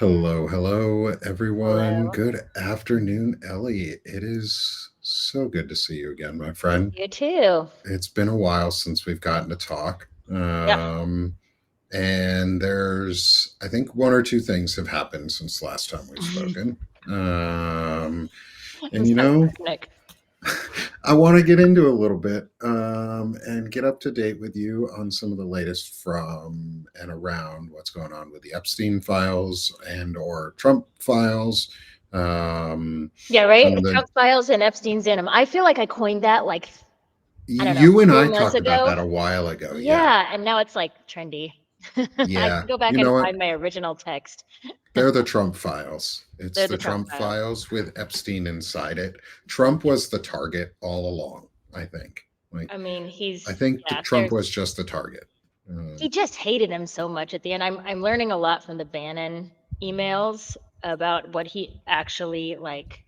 Hello, hello, everyone. Hello. Good afternoon, Ellie. It is so good to see you again, my friend. You too. It's been a while since we've gotten to talk. Yep. And there's, I think, one or two things have happened since the last time we've spoken. Um, I'm and, you sorry, know, Nick. I want to get into a little bit and get up to date with you on some of the latest from and around what's going on with the Epstein files and or Trump files. Yeah, Some right? of the Trump files and Epstein's in them. I feel like I coined that like, I don't know, you and I 4 months talked about ago. that a while ago. Yeah, Yeah, and now it's like trendy. I yeah. can go back You and know what? find my original text. They're the Trump files. It's They're the the Trump Trump files. files with Epstein inside it. Trump Yep. was the target all along. I think. Like I mean, I think yeah, Trump was just the target. he just hated him so much at the end. I'm learning a lot from the Bannon emails about what he actually like.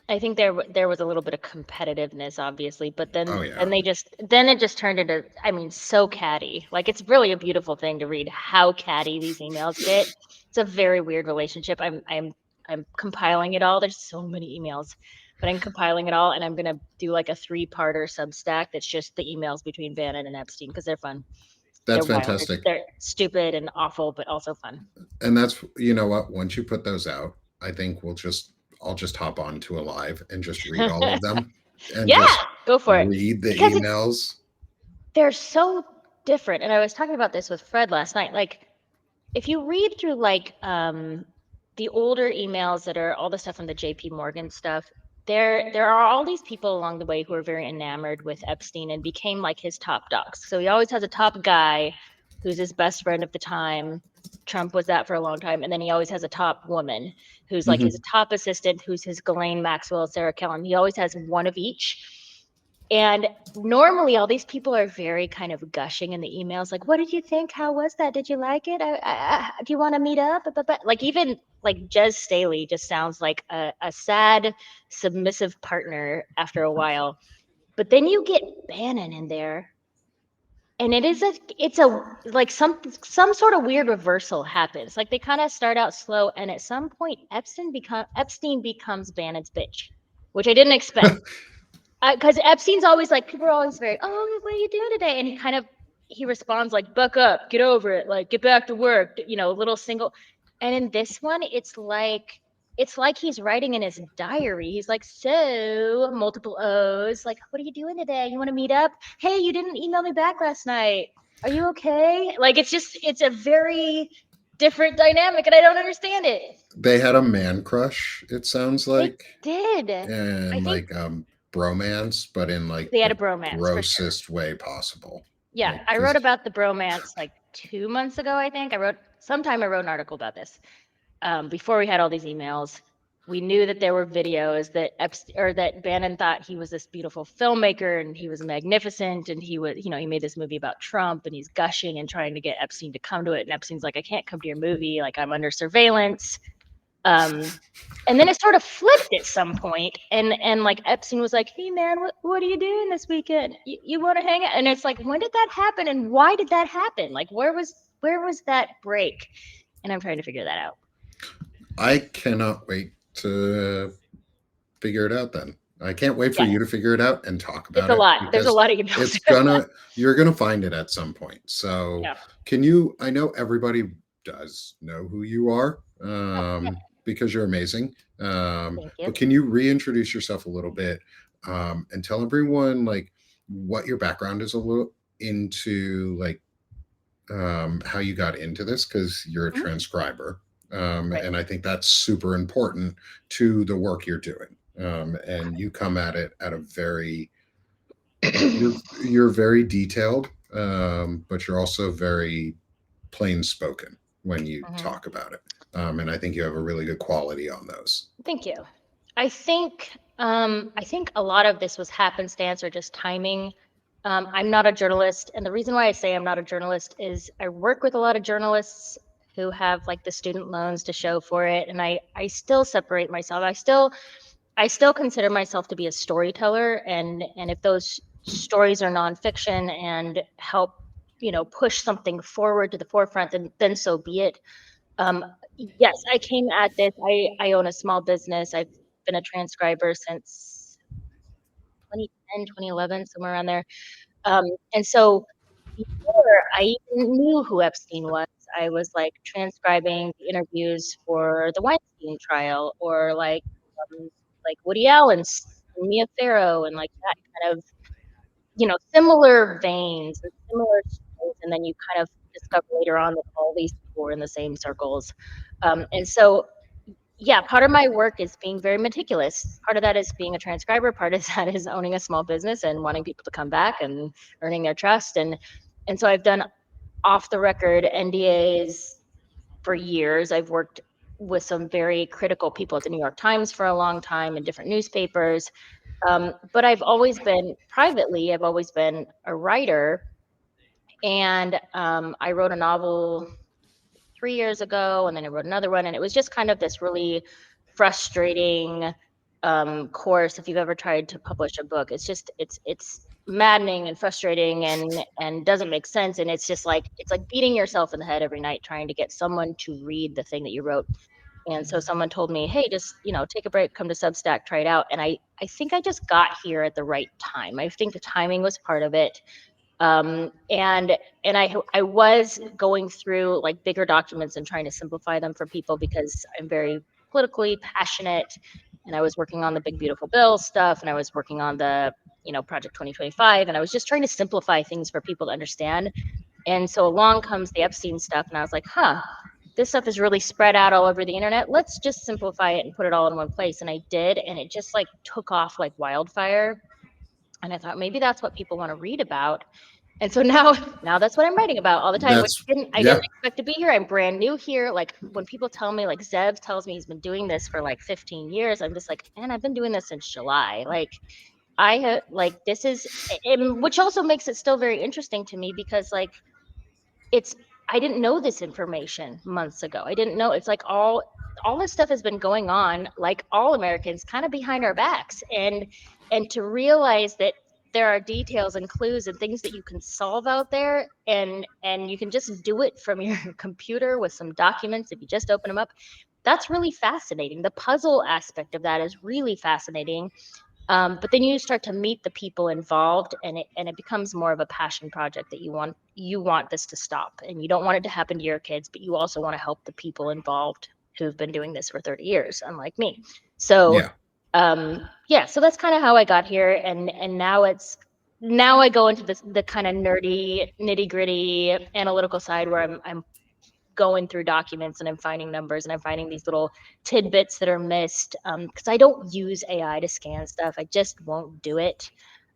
I think there was a little bit of competitiveness, obviously, but then Oh then yeah. it just turned into, I mean, so catty. Like it's really a beautiful thing to read how catty these emails get. It's a very weird relationship. I'm compiling it all. There's so many emails, but I'm compiling it all, and I'm gonna do like a three-parter Substack that's just the emails between Bannon and Epstein because they're fun. They're That's wild. fantastic. They're stupid and awful, but also fun. And that's you know what, once you put those out, I think I'll just hop on to a live and just read all of them and Yeah, just go for it read the because it's emails. they're so different. And I was talking about this with Fred last night. Like, if you read through like the older emails that are all the stuff from the JP Morgan stuff, there are all these people along the way who are very enamored with Epstein and became like his top dogs. So he always has a top guy who's his best friend of the time. Trump was that for a long time. And then he always has a top woman who's like his Mhm. top assistant, who's his Ghislaine Maxwell, Sarah Kellen. He always has one of each. And normally, all these people are very kind of gushing in the emails, like, "What did you think? How was that? Did you like it? Do you want to meet up?" Like even like Jez Staley just sounds like a sad, submissive partner after a while. But then you get Bannon in there, and it's a like some sort of weird reversal happens. Like they kind of start out slow, and at some point, Epstein becomes Bannon's bitch, which I didn't expect. Because Epstein's always like, people are always very, oh, what are you doing today? And he responds like, buck up, get over it, like, get back to work, little single. And in this one, it's like he's writing in his diary. He's like, so multiple O's, like, what are you doing today? You want to meet up? Hey, you didn't email me back last night. Are you okay? Like, it's a very different dynamic, and I don't understand it. They had a man crush, it sounds They like, did. I and think like bromance, but in like they had a the bromance for sure. grossest way possible. Yeah, Like I wrote cuz about the bromance like 2 months ago, I think. I wrote an article about this. Before we had all these emails, we knew that there were videos that that Bannon thought he was this beautiful filmmaker and he was magnificent and he made this movie about Trump and he's gushing and trying to get Epstein to come to it. And Epstein's like, I can't come to your movie, like I'm under surveillance. Um, and then it sort of flipped at some point, and like Epstein was like, "Hey man, what are you doing this weekend? You want to hang out?" And it's like, when did that happen, and why did that happen? Like, where was that break? And I'm trying to figure that out. I cannot wait to figure it out then. I can't wait for Yeah, you to figure it out and talk it's about a it lot. There's a because lot of emails. it's gonna you're gonna find it at some point. So Yeah. can you I know everybody does know who you are, Oh, yeah. because you're amazing. Thank you. But can you reintroduce yourself a little bit, and tell everyone like what your background is a little into like how you got into this because you're a Mhm. transcriber. Right. And I think that's super important to the work you're doing. And you come at it at a very you're very detailed, but you're also very plain spoken when you Mhm. talk about it. And I think you have a really good quality on those. Thank you. I think a lot of this was happenstance or just timing. I'm not a journalist, and the reason why I say I'm not a journalist is I work with a lot of journalists who have like the student loans to show for it, and I still separate myself. I still consider myself to be a storyteller, and if those stories are nonfiction and help push something forward to the forefront, then so be it. um, Yes, I came at this. I own a small business. I've been a transcriber since 2010, 2011, somewhere around there. And so before I even knew who Epstein was, I was like transcribing the interviews for the Weinstein trial, or like Woody Allen's and Mia Farrow, and like that kind of, similar veins and similar stories. And then you kind of discover later on that all these people were in the same circles. And so, yeah, part of my work is being very meticulous. Part of that is being a transcriber. Part of that is owning a small business and wanting people to come back and earning their trust. And so I've done off the record NDAs for years. I've worked with some very critical people at the New York Times for a long time in different newspapers. But I've always been privately, I've always been a writer. And I wrote a novel 3 years ago, and then I wrote another one, and it was just kind of this really frustrating course. If you've ever tried to publish a book, it's maddening and frustrating, and doesn't make sense, and it's like beating yourself in the head every night trying to get someone to read the thing that you wrote. And so someone told me, hey, just take a break, come to Substack, try it out. And I think I just got here at the right time. I think the timing was part of it. And I was going through like bigger documents and trying to simplify them for people because I'm very politically passionate, and I was working on the big beautiful bill stuff, and I was working on the Project 2025, and I was just trying to simplify things for people to understand. And so along comes the Epstein stuff, and I was like, this stuff is really spread out all over the internet. Let's just simplify it and put it all in one place. And I did, and it just like took off like wildfire. And I thought maybe that's what people want to read about. And so now that's what I'm writing about all the time, which That's I yeah, didn't expect to be here. I'm brand new here. Like when people tell me, like Zev tells me he's been doing this for like 15 years, I'm just like, man, I've been doing this since July. Like I have, like, this is, which also makes it still very interesting to me because like it's I didn't know this information months ago. I didn't know. It's like all this stuff has been going on, like all Americans, kind of behind our backs. And to realize that there are details and clues and things that you can solve out there, and you can just do it from your computer with some documents if you just open them up. That's really fascinating. The puzzle aspect of that is really fascinating. But then you start to meet the people involved, and it becomes more of a passion project that you want this to stop, and you don't want it to happen to your kids, but you also want to help the people involved who've been doing this for 30 years, unlike me. So yeah, yeah, so that's kind of how I got here, and now I go into the kind of nerdy, nitty gritty analytical side where I'm going through documents and I'm finding numbers and I'm finding these little tidbits that are missed, because I don't use AI to scan stuff. I just won't do it.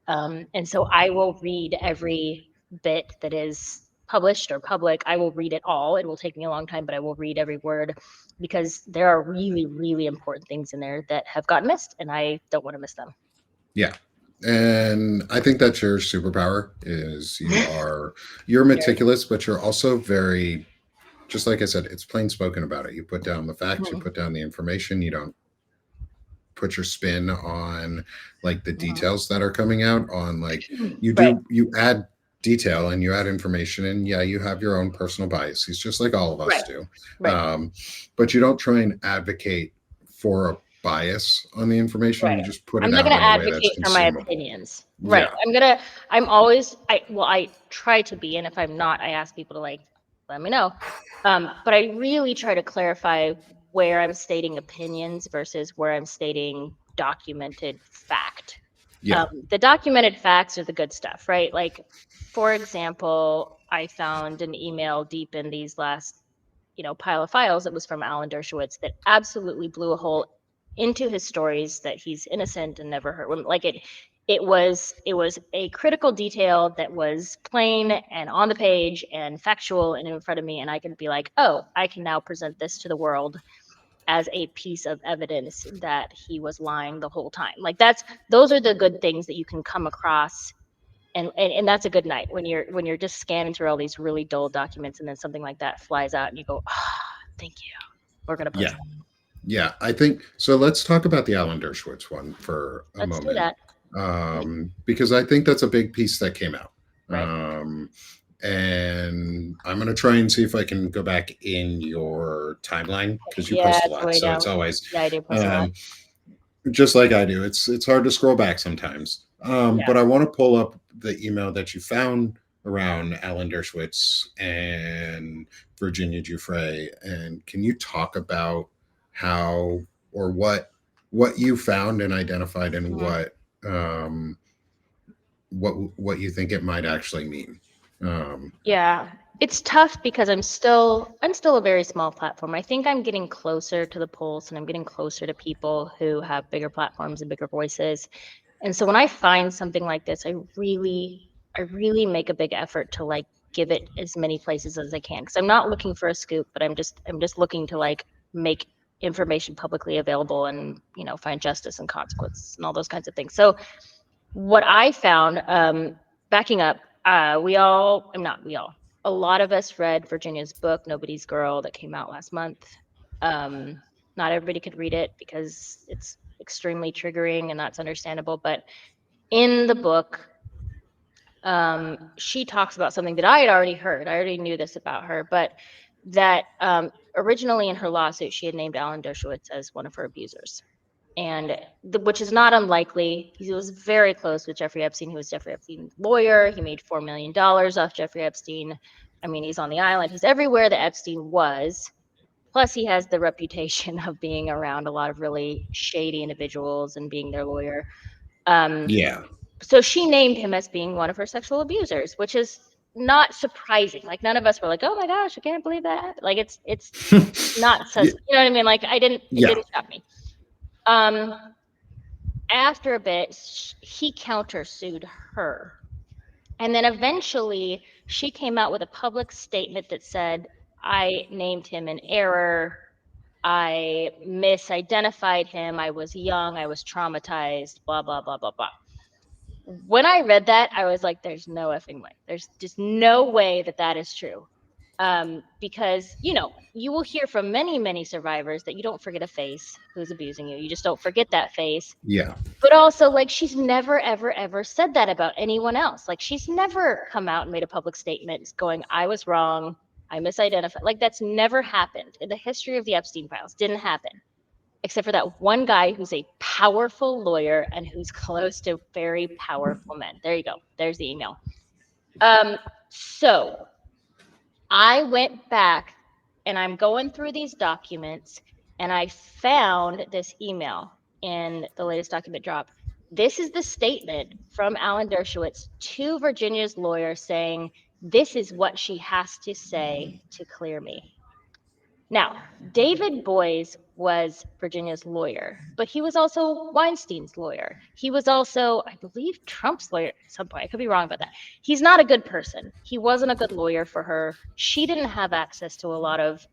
And so I will read every bit that is published or public. I will read it all. It will take me a long time, but I will read every word because there are really, really important things in there that have gotten missed, and I don't want to miss them. yeah. And I think that's your superpower is you're meticulous, but you're also very, just like I said, it's plain spoken about it. You put down the facts, you Mhm. put down the information, you don't put your spin on like the Mhm. details that are coming out on like Right, you add detail and you add information, and yeah, you have your own personal biases just like all of us right, do. right, um, but you don't try and advocate for a bias on the information, right. you just put I'm it not out going to in a way that's advocate for my consumable. opinions. Right. Yeah, I try to be, and if I'm not, I ask people to like let me know. But I really try to clarify where I'm stating opinions versus where I'm stating documented fact. yeah, The documented facts are the good stuff, right? Like, for example, I found an email deep in these last, pile of files that was from Alan Dershowitz that absolutely blew a hole into his stories that he's innocent and never hurt women. Like it was a critical detail that was plain and on the page and factual and in front of me, and I can be like, oh, I can now present this to the world as a piece of evidence that he was lying the whole time. Like those are the good things that you can come across, and that's a good night when you're just scanning through all these really dull documents, and then something like that flies out and you go, thank you, we're going to post yeah, that. yeah. I think so. Let's talk about the Alan Dershowitz one for a Let's do moment, that. because I think that's a big piece that came out. Right. um, and I'm going to try and see if I can go back in your timeline because you Yeah, post a it's lot. way So down. it's always Yeah, I do post a lot. um, just like I do. It's hard to scroll back sometimes. Yeah. But I want to pull up the email that you found around Alan Dershowitz and Virginia Giuffre, and can you talk about how or what you found and identified, and Mhm. um, what you think it might actually mean? Um, Yeah. It's tough because I'm still a very small platform. I think I'm getting closer to the pulse and I'm getting closer to people who have bigger platforms and bigger voices. And so when I find something like this, I really make a big effort to like give it as many places as I can because I'm not looking for a scoop, but I'm just looking to like make information publicly available and find justice and consequence and all those kinds of things. So what I found, backing up, I'm not we all, a lot of us read Virginia's book, Nobody's Girl, that came out last month. Um, Not everybody could read it because it's extremely triggering, and that's understandable. But in the book, she talks about something that I had already heard. I already knew this about her, but that originally in her lawsuit, she had named Alan Dershowitz as one of her abusers, and which is not unlikely. He was very close with Jeffrey Epstein. He was Jeffrey Epstein's lawyer. He made $4 million off Jeffrey Epstein. I mean, he's on the island. He's everywhere that Epstein was. Plus, he has the reputation of being around a lot of really shady individuals and being their lawyer. Um, yeah. so she named him as being one of her sexual abusers, which is not surprising. Like none of us were like, "Oh my gosh, I can't believe that happened." Like it's not Yeah. sus. You know what I mean? Like it Yeah. didn't shock me. Um, After a bit, he countersued her. And then eventually she came out with a public statement that said, I named him in error. I misidentified him. I was young. I was traumatized, blah, blah, blah, blah, blah. When I read that, I was like, there's no effing way. There's just no way that that is true. Because, you will hear from many, many survivors that you don't forget a face who's abusing you. You just don't forget that face. Yeah. But also, like, she's never, ever, ever said that about anyone else. Like, she's never come out and made a public statement going, I was wrong. I misidentified. Like, that's never happened in the history of the Epstein files. Didn't happen, except for that one guy who's a powerful lawyer and who's close to very powerful men. There you go. There's the email. So I went back and I'm going through these documents and I found this email in the latest document drop. This is the statement from Alan Dershowitz to Virginia's lawyer saying, this is what she has to say to clear me. Now, David Boies was Virginia's lawyer, but he was also Weinstein's lawyer. He was also, I believe, Trump's lawyer at some point. I could be wrong about that. He's not a good person. He wasn't a good lawyer for her. She didn't have access to a lot of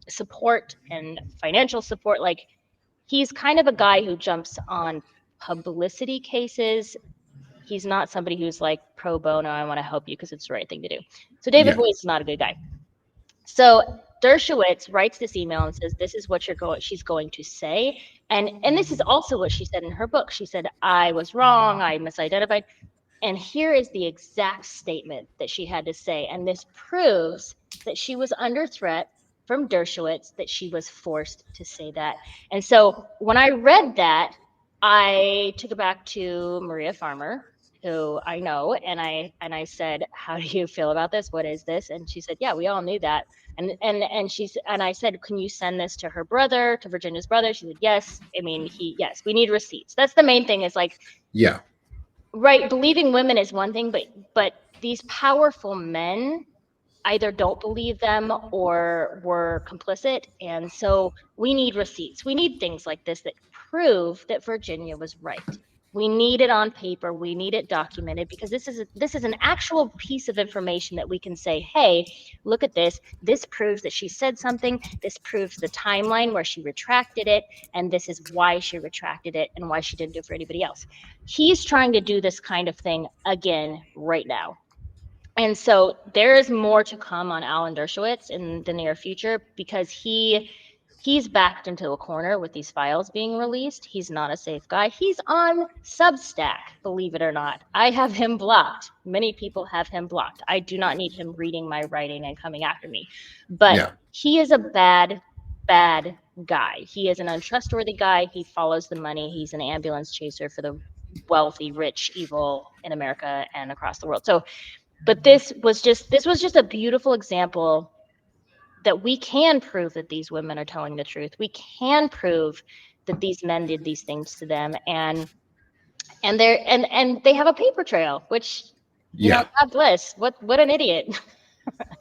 support and financial support. Like, he's kind of a guy who jumps on publicity cases. He's not somebody who's like pro bono, I want to help you because it's the right thing to do. So David Yeah. Boies is not a good guy. So Dershowitz writes this email and says, "This is what she's going to say," and this is also what she said in her book. She said, "I was wrong. I misidentified." And here is the exact statement that she had to say, and this proves that she was under threat from Dershowitz, that she was forced to say that. And so when I read that, I took it back to Maria Farmer, who I know, and I said, "How do you feel about this? What is this?" And she said, "Yeah, we all knew that." And I said, "Can you send this to her brother, to Virginia's brother?" She said, "Yes." I mean, yes, we need receipts. That's the main thing, is like, Yeah. right, believing women is one thing, but these powerful men either don't believe them or were complicit. And so we need receipts. We need things like this that prove that Virginia was right. We need it on paper. We need it documented, because this is an actual piece of information that we can say, hey, look at this. This proves that she said something. This proves the timeline where she retracted it. And this is why she retracted it and why she didn't do it for anybody else. He's trying to do this kind of thing again right now. And so there is more to come on Alan Dershowitz in the near future, because he He's backed into a corner with these files being released. He's not a safe guy. He's on Substack, believe it or not. I have him blocked. Many people have him blocked. I do not need him reading my writing and coming after me. But Yeah. he is a bad, bad guy. He is an untrustworthy guy. He follows the money. He's an ambulance chaser for the wealthy, rich, evil in America and across the world. So, but this was just a beautiful example that we can prove that these women are telling the truth. We can prove that these men did these things to them, and they're and they have a paper trail, which, Yeah. God bless. What an idiot.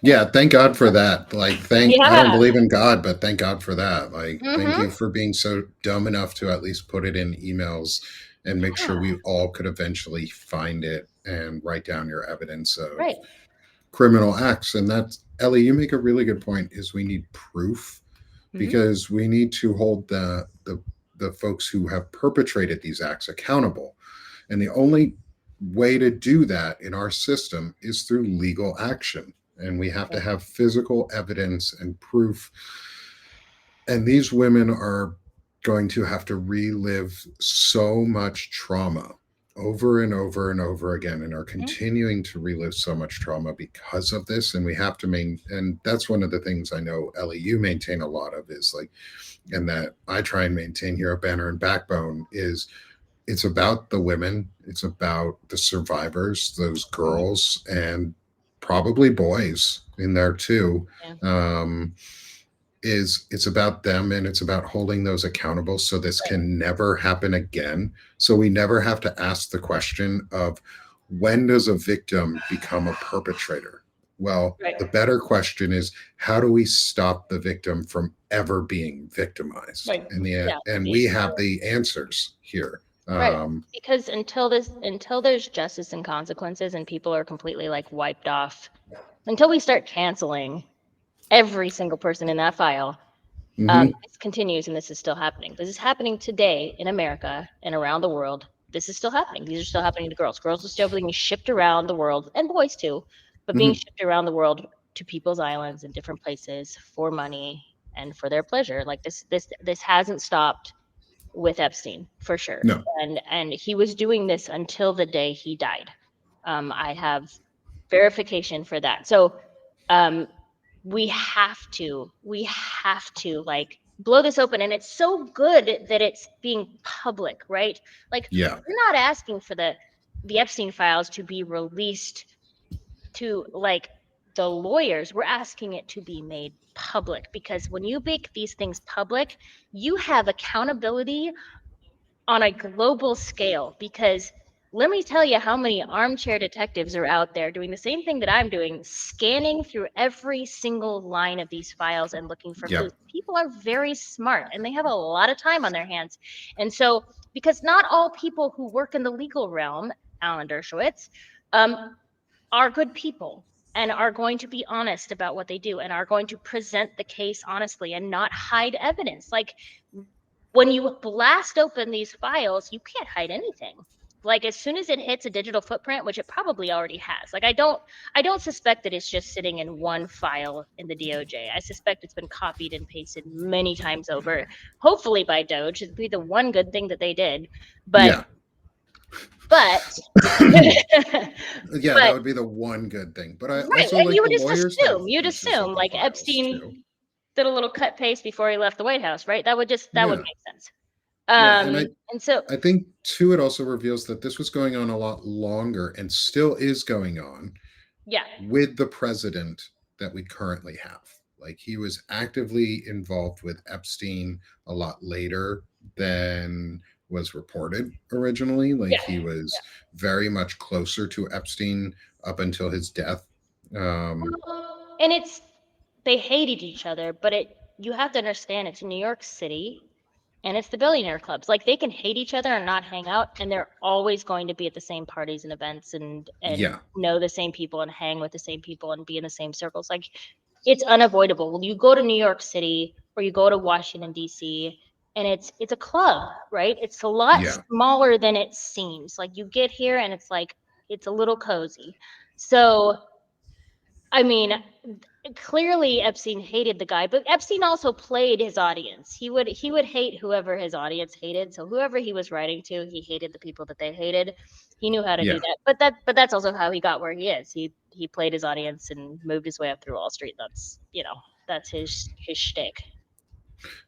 Yeah, thank God for that. Like, I don't Yeah. believe in God, but thank God for that. Like, thank Mm-hmm. you for being so dumb enough to at least put it in emails and make sure Yeah. we all could eventually find it and write down your evidence of Right. criminal acts. And that's, Ellie, you make a really good point, is we need proof, Mm-hmm. because we need to hold the folks who have perpetrated these acts accountable. And the only way to do that in our system is through legal action. And we have to Right. have physical evidence and proof. And these women are going to have to relive so much trauma over and over and over again, and are Mm-hmm. continuing to relive so much trauma because of this. And we have to and that's one of the things I know, Ellie, you maintain a lot of, is like, and that I try and maintain here at Banner and Backbone, is it's about the women, it's about the survivors, those Mm-hmm. girls, and probably boys in there too. Yeah. Um, is it's about them, and it's about holding those accountable so this Right. can never happen again. So we never have to ask the question of, when does a victim become a perpetrator? Well, Right. the better question is, how do we stop the victim from ever being victimized? Right. And Yeah. we have the answers here. Right. um Because until there's justice and consequences and people are completely like wiped off, until we start canceling every single person in that file, mhm. this continues, and this is still happening. This is happening today in America and around the world. This is still happening. These are still happening to girls. Girls are still being shipped around the world, and boys too, but being Mhm. shipped around the world to people's islands and different places for money and for their pleasure. Like this hasn't stopped with Epstein for sure. No. And he was doing this until the day he died. I have verification for that. So um, we have to like blow this open, and it's so good that it's being public, right? Like, Yeah. we're not asking for the Epstein files to be released to like the lawyers. We're asking it to be made public, because when you make these things public, you have accountability on a global scale. Because let me tell you how many armchair detectives are out there doing the same thing that I'm doing, scanning through every single line of these files and looking for clues. Yep. People are very smart and they have a lot of time on their hands. And so, because not all people who work in the legal realm, Alan Dershowitz, are good people and are going to be honest about what they do and are going to present the case honestly and not hide evidence. Like, when you blast open these files, you can't hide anything. Like, as soon as it hits a digital footprint, which it probably already has. Like, I don't suspect that it's just sitting in one file in the DOJ. I suspect it's been copied and pasted many times over, hopefully by Doge. It'd be the one good thing that they did. But Yeah. but Yeah, that but would be the one good thing. But I right, also and you like would the just lawyers have assume, you'd pieces of assume the like files Epstein too. did a little cut paste before he left the White House, right? That would Yeah. make sense. Yeah. And And so I think too, it also reveals that this was going on a lot longer and still is going on yeah, with the president that we currently have. Like, he was actively involved with Epstein a lot later than was reported originally. Like, yeah, he was very much closer to Epstein up until his death. Um, and they hated each other, but you have to understand, it's New York City and it's the billionaire clubs. Like, they can hate each other and not hang out, and they're always going to be at the same parties and events and yeah, know the same people and hang with the same people and be in the same circles. Like, it's unavoidable. You go to New York City or you go to Washington D.C., and it's a club, right? It's a lot yeah, smaller than it seems. Like, you get here and it's like it's a little cozy. So I mean, clearly Epstein hated the guy, but Epstein also played his audience. He would hate whoever his audience hated. So whoever he was writing to, he hated the people that they hated. He knew how to do Yeah. that. But that's also how he got where he is. He played his audience and moved his way up through Wall Street. That's his shtick.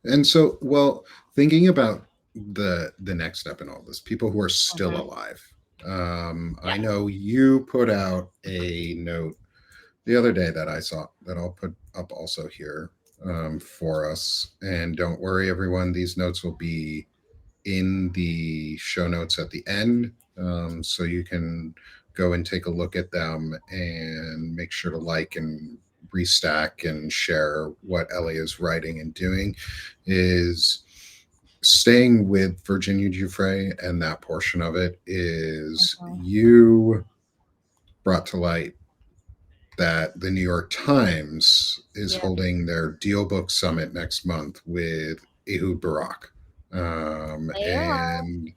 And so, well, thinking about the next step in all this, people who are still Mhm. alive. I Yeah. know you put out a note the other day that I saw that I'll put up also here for us. And don't worry, everyone, these notes will be in the show notes at the end. So you can go and take a look at them and make sure to like and restack and share what Ellie is writing and doing. Is staying with Virginia Giuffre, and that portion of it is Mhm. you brought to light that the New York Times is Yeah. holding their Deal Book Summit next month with Ehud Barak. They are. And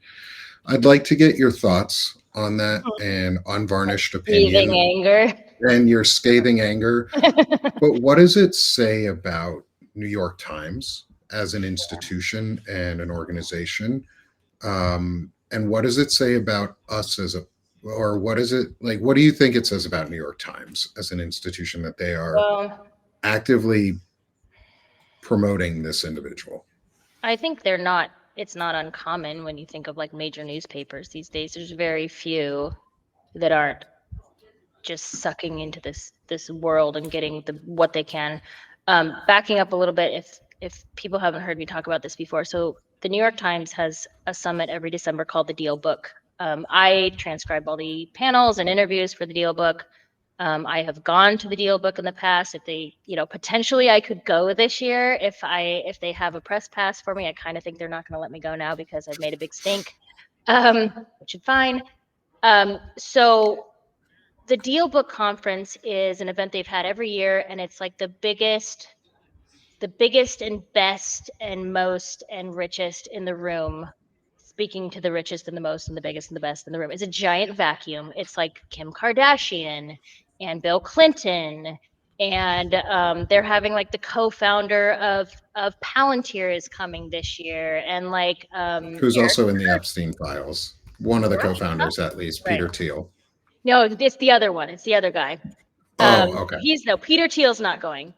I'd like to get your thoughts on that and unvarnished Breathing opinion anger. and your scathing anger. But what does it say about New York Times as an institution and an organization? And what does it say about us as a, or what is it like? What do you think it says about New York Times as an institution that they are Well, actively promoting this individual? I think it's not uncommon when you think of like major newspapers these days. There's very few that aren't just sucking into this world and getting what they can. Backing up a little bit, if people haven't heard me talk about this before, so the New York Times has a summit every December called the Deal Book. I transcribe all the panels and interviews for the Deal Book. I have gone to the Deal Book in the past. If they, potentially I could go this year if they have a press pass for me. I kind of think they're not going to let me go now because I've made a big stink, which is fine. So the Deal Book Conference is an event they've had every year, and it's like the biggest and best and most and richest in the room, speaking to the richest and the most and the biggest and the best in the room. It's a giant vacuum. It's like Kim Kardashian and Bill Clinton, and they're having like the co-founder of Palantir is coming this year, and like Who's Eric also in the Epstein files? One of the Russia. co-founders, at least, Right. Peter Thiel. No, it's the other one. It's the other guy. Oh, okay. He's no Peter Thiel's not going,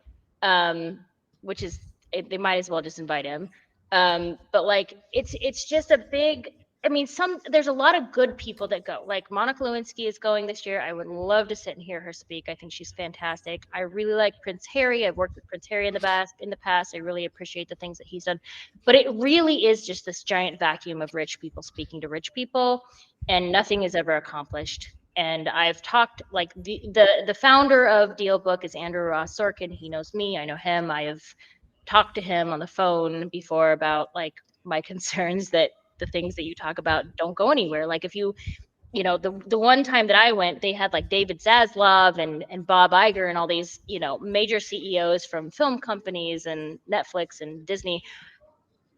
which is they might as well just invite him. But like it's just a big. I mean, there's a lot of good people that go. Like Monica Lewinsky is going this year. I would love to sit and hear her speak. I think she's fantastic. I really like Prince Harry. I've worked with Prince Harry in the past. I really appreciate the things that he's done. But it really is just this giant vacuum of rich people speaking to rich people, and nothing is ever accomplished. And I've talked like the founder of Deal Book is Andrew Ross Sorkin. He knows me. I know him. I have talked to him on the phone before about like my concerns that the things that you talk about don't go anywhere. Like if the one time that I went, they had like David Zaslav and Bob Iger and all these major CEOs from film companies and Netflix and Disney,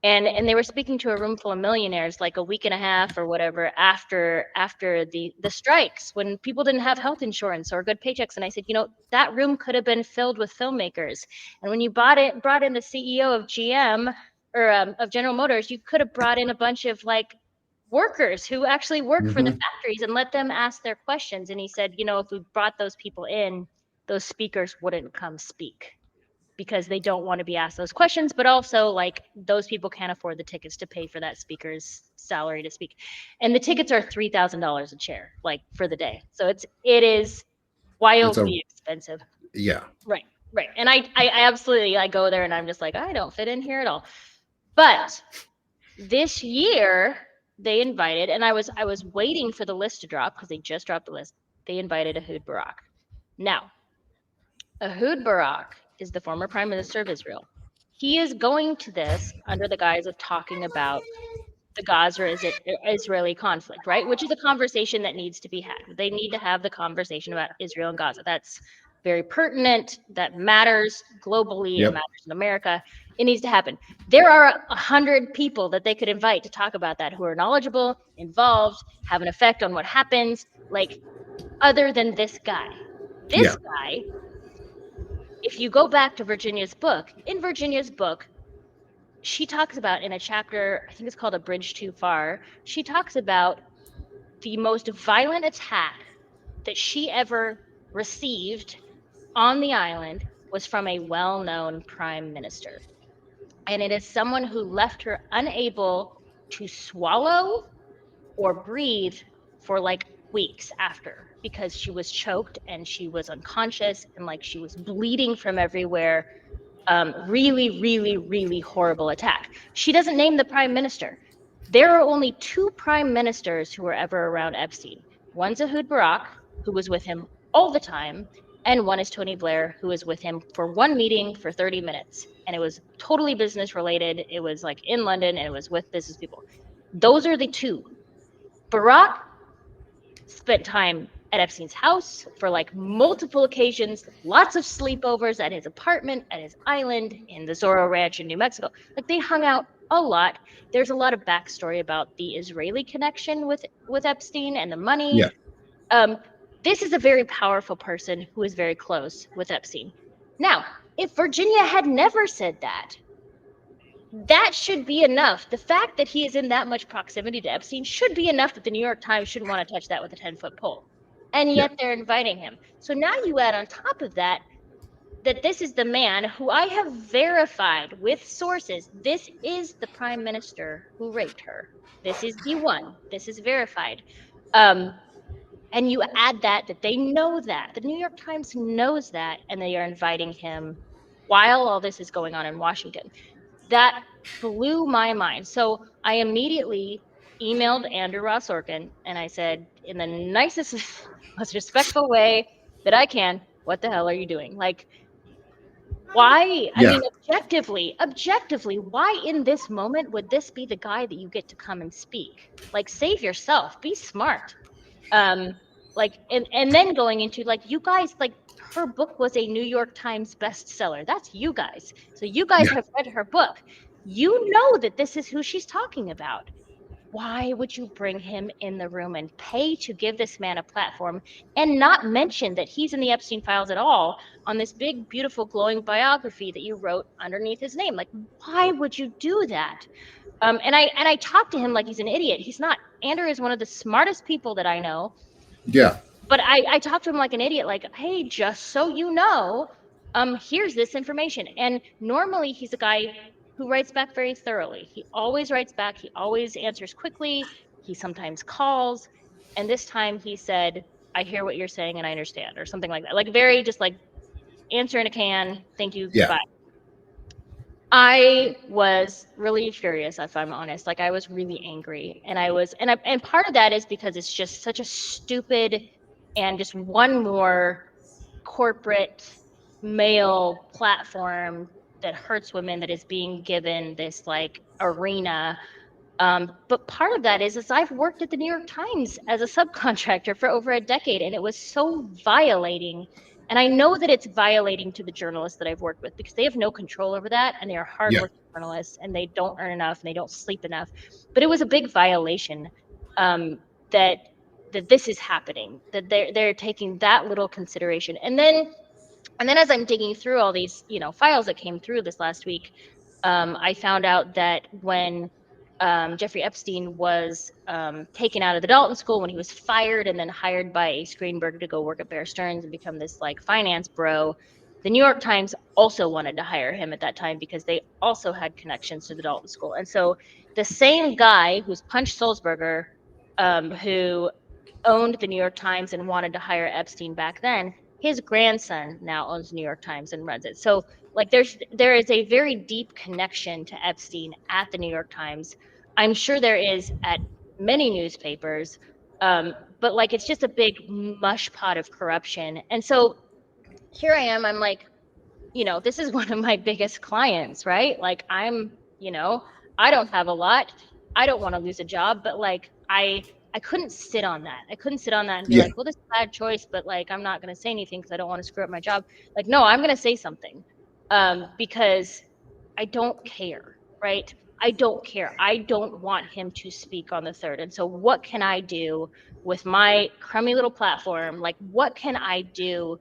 and they were speaking to a room full of millionaires like a week and a half or whatever after the strikes, when people didn't have health insurance or good paychecks. And I said, that room could have been filled with filmmakers. And when you brought in the CEO of GM or of General Motors, you could have brought in a bunch of like workers who actually work for the Mm-hmm. factories and let them ask their questions. And he said, if we brought those people in, those speakers wouldn't come speak because they don't want to be asked those questions, but also like those people can't afford the tickets to pay for that speaker's salary to speak. And the tickets are $3,000 a chair, like for the day. So it is It's a, wildly expensive. yeah. Right. Right. And I absolutely, I go there and I'm just like, I don't fit in here at all. But this year they invited, and I was waiting for the list to drop because they just dropped the list. They invited Ehud Barak. Now, Ehud Barak is the former prime minister of Israel. He is going to this under the guise of talking about the Gaza-Israeli conflict, right? Which is a conversation that needs to be had. They need to have the conversation about Israel and Gaza. That's very pertinent. That matters globally. It Yep. matters in America. It needs to happen. There are 100 people that they could invite to talk about that who are knowledgeable, involved, have an effect on what happens, like other than this guy. This Yeah. guy if you go back to Virginia's book, she talks about in a chapter, I think it's called A Bridge Too Far, she talks about the most violent attack that she ever received on the island was from a well-known prime minister. And it is someone who left her unable to swallow or breathe for like weeks after because she was choked and she was unconscious and like she was bleeding from everywhere. Really, really, really horrible attack. She doesn't name the prime minister. There are only two prime ministers who were ever around Epstein. One's Ehud Barak, who was with him all the time, and one is Tony Blair, who was with him for one meeting for 30 minutes. And it was totally business related. It was like in London and it was with business people. Those are the two. Barak spent time at Epstein's house for like multiple occasions, lots of sleepovers at his apartment, at his island, in the Zorro Ranch in New Mexico. Like they hung out a lot. There's a lot of backstory about the Israeli connection with Epstein and the money. Yeah. Um, this is a very powerful person who is very close with Epstein. Now, if Virginia had never said that, that should be enough. The fact that he is in that much proximity to Epstein should be enough that the New York Times shouldn't want to touch that with a 10-foot pole. And Yeah. yet they're inviting him. So now you add on top of that that this is the man who I have verified with sources. This is the prime minister who raped her. This is the one. This is verified. And you add that they know that. The New York Times knows that, and they are inviting him while all this is going on in Washington. That blew my mind. So I immediately emailed Andrew Ross Sorkin and I said, in the nicest, most respectful way that I can, what the hell are you doing? Like, why? I Yeah. mean, objectively, why in this moment would this be the guy that you get to come and speak? Like, save yourself, be smart. Um, like, and then going into like, you guys, like, her book was a New York Times bestseller. That's you guys. So you guys Yeah. have read her book. You know that this is who she's talking about. Why would you bring him in the room and pay to give this man a platform and not mention that he's in the Epstein files at all on this big, beautiful, glowing biography that you wrote underneath his name? Like, why would you do that? And I talked to him like he's an idiot. He's not. Andrew is one of the smartest people that I know, Yeah. but I talked to him like an idiot, like, hey, just so you know, here's this information. And normally he's a guy who writes back very thoroughly. He always writes back, he always answers quickly, he sometimes calls. And this time he said, I hear what you're saying and I understand, or something like that. Like very just like answer in a can, thank you, Yeah. goodbye. I was really furious, if I'm honest. Like I was really angry, and and part of that is because it's just such a stupid and just one more corporate male platform that hurts women that is being given this like arena. But part of that is I've worked at the New York Times as a subcontractor for over a decade, and it was so violating. And I know that it's violating to the journalists that I've worked with because they have no control over that, and they are Yeah. hardworking journalists, and they don't earn enough, and they don't sleep enough. But it was a big violation um, that that this is happening, that they're taking that little consideration, and then as I'm digging through all these, files that came through this last week, I found out that when Jeffrey Epstein was taken out of the Dalton School, when he was fired and then hired by Ace Greenberg to go work at Bear Stearns and become this like finance bro, the New York Times also wanted to hire him at that time because they also had connections to the Dalton School. And so the same guy who's Punch Sulzberger, who owned the New York Times and wanted to hire Epstein back then, his grandson now owns the New York Times and runs it. So like there is a very deep connection to Epstein at the New York Times. I'm sure there is at many newspapers. But like it's just a big mush pot of corruption. And so here I am, I'm like, this is one of my biggest clients, right? Like I don't have a lot. I don't want to lose a job, but like I couldn't sit on that. I couldn't sit on that and be Yeah. like, well, this is a bad choice, but like I'm not going to say anything because I don't want to screw up my job. Like, no, I'm going to say something because I don't care, right? I don't care. I don't want him to speak on the third. And so, what can I do with my crummy little platform? Like, what can I do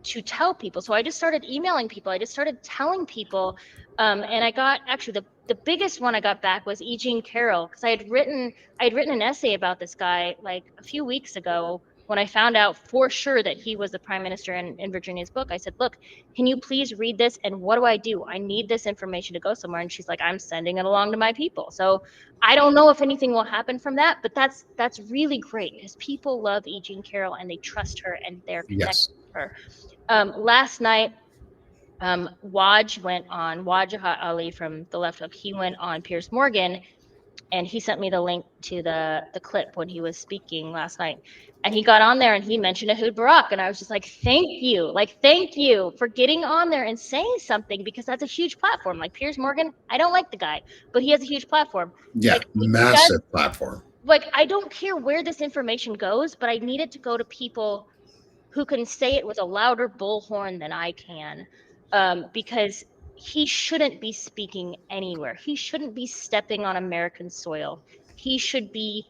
to tell people. So I just started emailing people. I just started telling people. And I got actually the biggest one I got back was E. Jean Carroll, because I had written an essay about this guy like a few weeks ago when I found out for sure that he was the prime minister in Virginia's book. I said, look, can you please read this? And what do? I need this information to go somewhere. And she's like, I'm sending it along to my people. So I don't know if anything will happen from that, but that's really great because people love E. Jean Carroll and they trust her and they're connected Yes. to her. Last night, Wajahat Ali from the Left Hook, he went on Piers Morgan and he sent me the link to the clip when he was speaking last night. And he got on there and he mentioned Ehud Barak. And I was just like, thank you for getting on there and saying something, because that's a huge platform. Like Piers Morgan, I don't like the guy, but he has a huge platform. Yeah. Like Massive platform. like I don't care where this information goes, but I need it to go to people who can say it with a louder bullhorn than I can, because he shouldn't be speaking anywhere. He shouldn't be stepping on American soil. He should be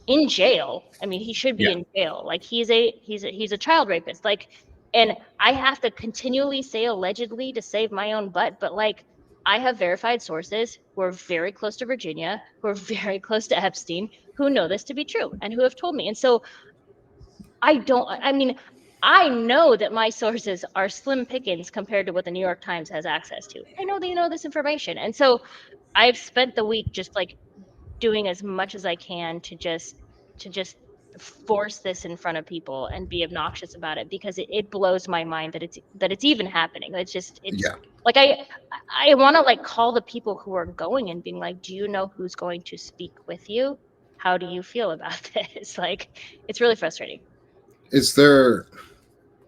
in jail. I mean, he should be Yeah. in jail. Like he's a child rapist. Like, and I have to continually say allegedly to save my own butt, but like I have verified sources who are very close to Virginia, who are very close to Epstein, who know this to be true and who have told me. And so I mean, I know that my sources are slim pickings compared to what the New York Times has access to. I know they know this information. And so I've spent the week just like doing as much as I can to just force this in front of people and be obnoxious about it, because it blows my mind that it's even happening. It's Yeah. like I want to like call the people who are going and being like, do you know who's going to speak with you? How do you feel about this? Like, it's really frustrating. Is there,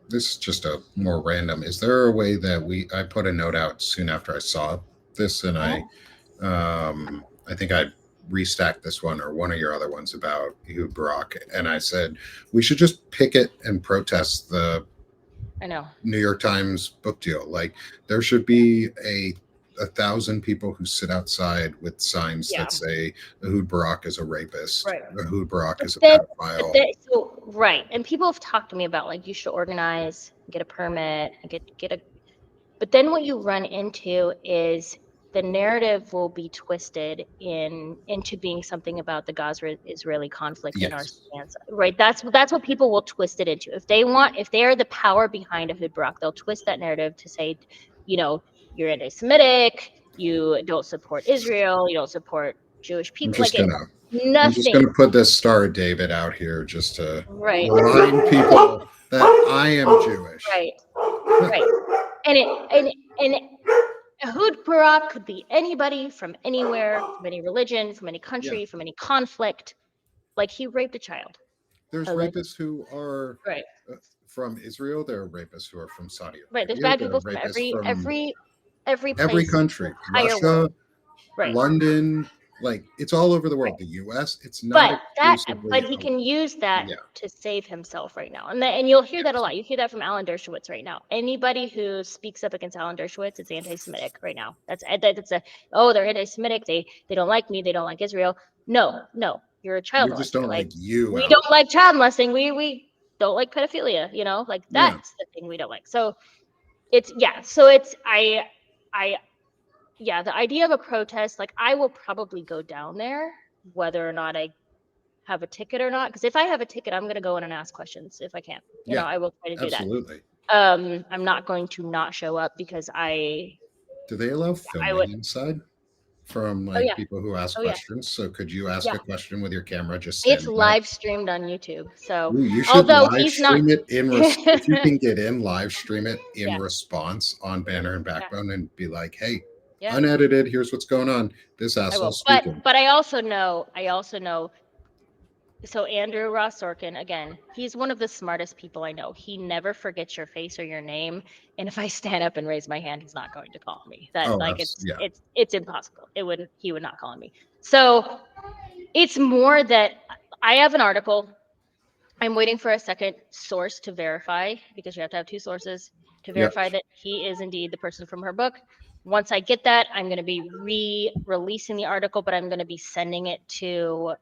this is just a more random, is there a way that I put a note out soon after I saw this, and I think I restacked this one or one of your other ones about Ehud Barak, and I said we should just picket and protest the I know. New York Times book deal. Like there should be a thousand people who sit outside with signs Yeah. that say Ehud Barak is a rapist, Right. Ehud Barak is a Then, pedophile. so right, and people have talked to me about like you should organize, get a permit, get a. But then what you run into is the narrative will be twisted into being something about the Gaza-Israeli conflict in our Yes. stance. Right. That's what people will twist it into. If they are the power behind Ehud Barak, they'll twist that narrative to say, you know, you're anti-Semitic, you don't support Israel, you don't support Jewish I'm people. just Like it, gonna I'm just nothing. gonna put this Star of David out here just to Right. remind people that I am Jewish. Right. Right. And Ehud Barak could be anybody from anywhere, from any religion, from any Yeah. country, from any conflict. Like he raped a child. There's Allegedly. rapists who are Right. from Israel. There are rapists who are from Saudi Right. There's Arabia. bad There are people from rapists from every every place in country, the entire world. Russia, Right. London, like it's all over the Right. world. The US, it's not exclusively. But he can use that Yeah. to save himself right now. And you'll hear that a lot. You hear that from Alan Dershowitz right now. Anybody who speaks up against Alan Dershowitz is anti-Semitic right now. That's they're anti-Semitic. They don't like me. They don't like Israel. No, you're a child We just molester. don't Like like you we out. don't like child molesting. We don't like pedophilia. Like Yeah. that's the thing we don't like. So it's yeah. So it's I yeah. The idea of a protest, like I will probably go down there whether or not I have a ticket or not, because if I have a ticket, I'm going to go in and ask questions if I can. Yeah. I will try to do that. Absolutely. I'm not going to not show up because Do they allow I would. filming inside from Oh like yeah. people who ask Oh yeah. questions? So could you ask Yeah. a question with your camera just It's standing there? live streamed on YouTube. So Ooh, you should although live he's not. stream it if you Yeah. can get in, live stream it in response on Banner and Yeah. Backbone and be like, hey, Yeah. unedited, here's what's going on. This I asshole will. speaking. But I also know. So Andrew Ross Sorkin, again, he's one of the smartest people I know. He never forgets your face or your name. And if I stand up and raise my hand, he's not going to call me. That Oh, like yeah. it's impossible. He would not call me. So it's more that I have an article. I'm waiting for a second source to verify, because you have to have two sources to Yep. verify that he is indeed the person from her book. Once I get that, I'm going to be re-releasing the article, but I'm going to be sending it to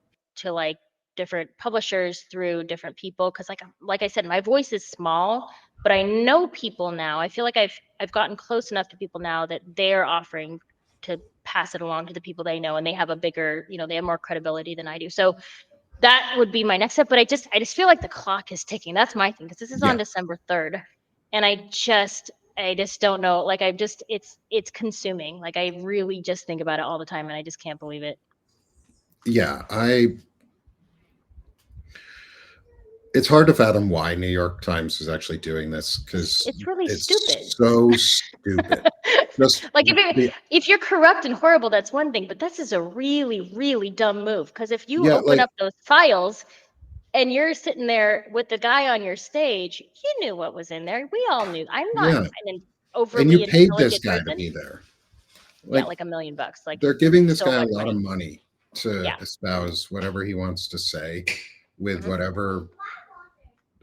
like different publishers, through different people, because like I said, my voice is small, but I know people now. I feel like I've gotten close enough to people now that they're offering to pass it along to the people they know, and they have a bigger, they have more credibility than I do. So that would be my next step. But I just feel like the clock is ticking. That's my thing, because this is on Yeah. December 3rd, and I just don't know. Like it's consuming. Like I really just think about it all the time, and I just can't believe it. Yeah. It's hard to fathom why New York Times is actually doing this, because It's really stupid. it's so stupid. Just Like the if you're corrupt and horrible, that's one thing, but this is a really, really dumb move. Because if you yeah, open like up those files and you're sitting there with the guy on your stage, you knew what was in there. We all knew. I'm not yeah, an and you overly paid this intelligent guy to person. be there. Yeah, Like like $1 million. Like they're giving this so guy a much lot of money. money to Yeah. espouse whatever he wants to say with Hmm. whatever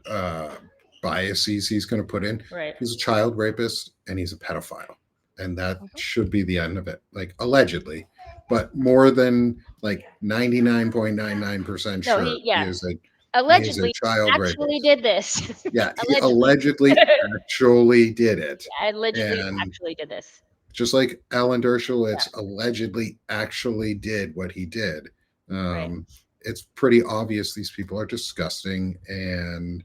uh, biases he's going to put in. Right. He's a child rapist and he's a pedophile, and that Hmm. should be the end of it. Like allegedly, but more than like 99.99% No, sure yeah, he is a allegedly child actually rapist. did this. Yeah, he Allegedly. allegedly actually did it, I allegedly and actually did this. just like Alan Yeah. Dershowitz allegedly actually did what he did. Right. Um, it's pretty obvious these people are disgusting. And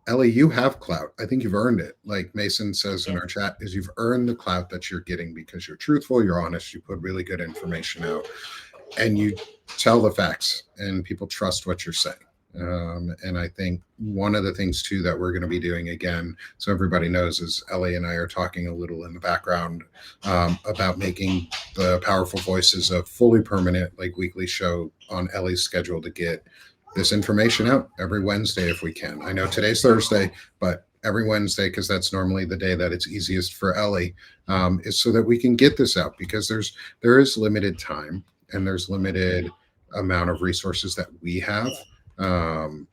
Ellie, you have clout. I think you've earned it. Like Mason says in Yeah. our chat, is you've earned the clout that you're getting because you're truthful, you're honest, you put really good information out, and you tell the facts, and people trust what you're saying. And I think one of the things too that we're going to be doing again, so everybody knows, is Ellie and I are talking a little in the background about making the Powerful Voices a fully permanent, like weekly show on Ellie's schedule to get this information out every Wednesday if we can. I know today's Thursday, but every Wednesday, because that's normally the day that it's easiest for Ellie, is so that we can get this out, because there is limited time and there's limited amount of resources that we have. Um,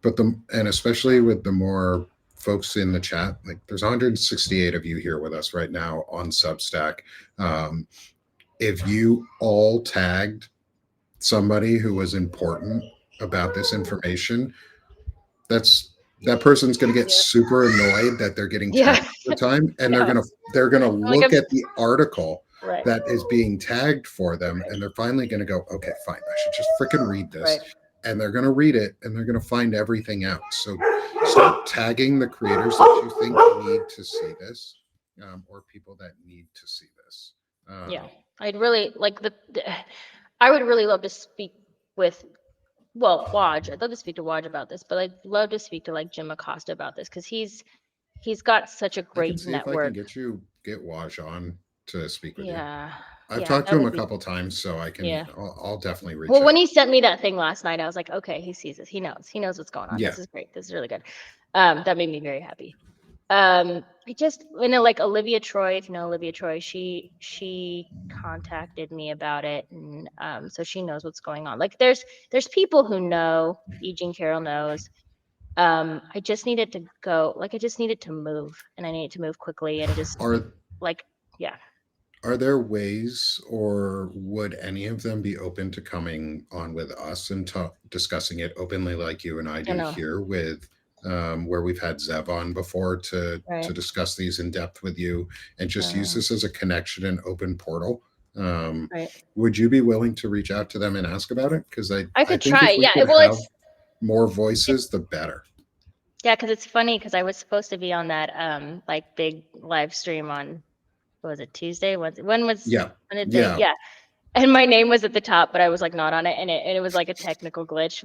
but and especially with the more folks in the chat, like there's 168 of you here with us right now on Substack. Um, if you all tagged somebody who was important about this information, that's that person's going to get super annoyed that they're getting Yeah. tagged all the time, and Yeah. they're going to Like look at the article right. that is being tagged for them, and they're finally going to go, okay, fine, I should just freaking read this. Right. And they're going to read it, and they're going to find everything out. So start tagging the creators that you think need to see this, or people that need to see this. Yeah, I'd really like I would really love to speak with, well, Waj. I'd love to speak to Waj about this, but I'd love to speak to like Jim Acosta about this, because he's got such a I can great see if I can network. get Waj on to speak with you. Yeah. I've Yeah, talked that to him would a be. couple times, so I can. Yeah. I'll definitely reach Well, when out. he sent me that thing last night, I was like, okay, he sees this. He knows what's going on. Yeah. This is great. This is really good. That made me very happy. I just, like Olivia Troy, if you know Olivia Troy, she contacted me about it, and so she knows what's going on. Like there's people who know. Eugene Carroll knows. I just needed to go. Like I just needed to move, and I needed to move quickly, and just Are like, yeah. are there ways, or would any of them be open to coming on with us and discussing it openly, like you and I do know. here, with where we've had Zev on before to Right. discuss these in depth with you, and just use this as a connection and open portal? Right. Would you be willing to reach out to them and ask about it? Because I I could think try. if we Yeah. could Well, have more voices, the better. yeah, because it's funny, because I was supposed to be on that like big live stream on, what was it, Tuesday? When did they? Yeah. Yeah. And my name was at the top, but I was like not on it, and it was like a technical glitch.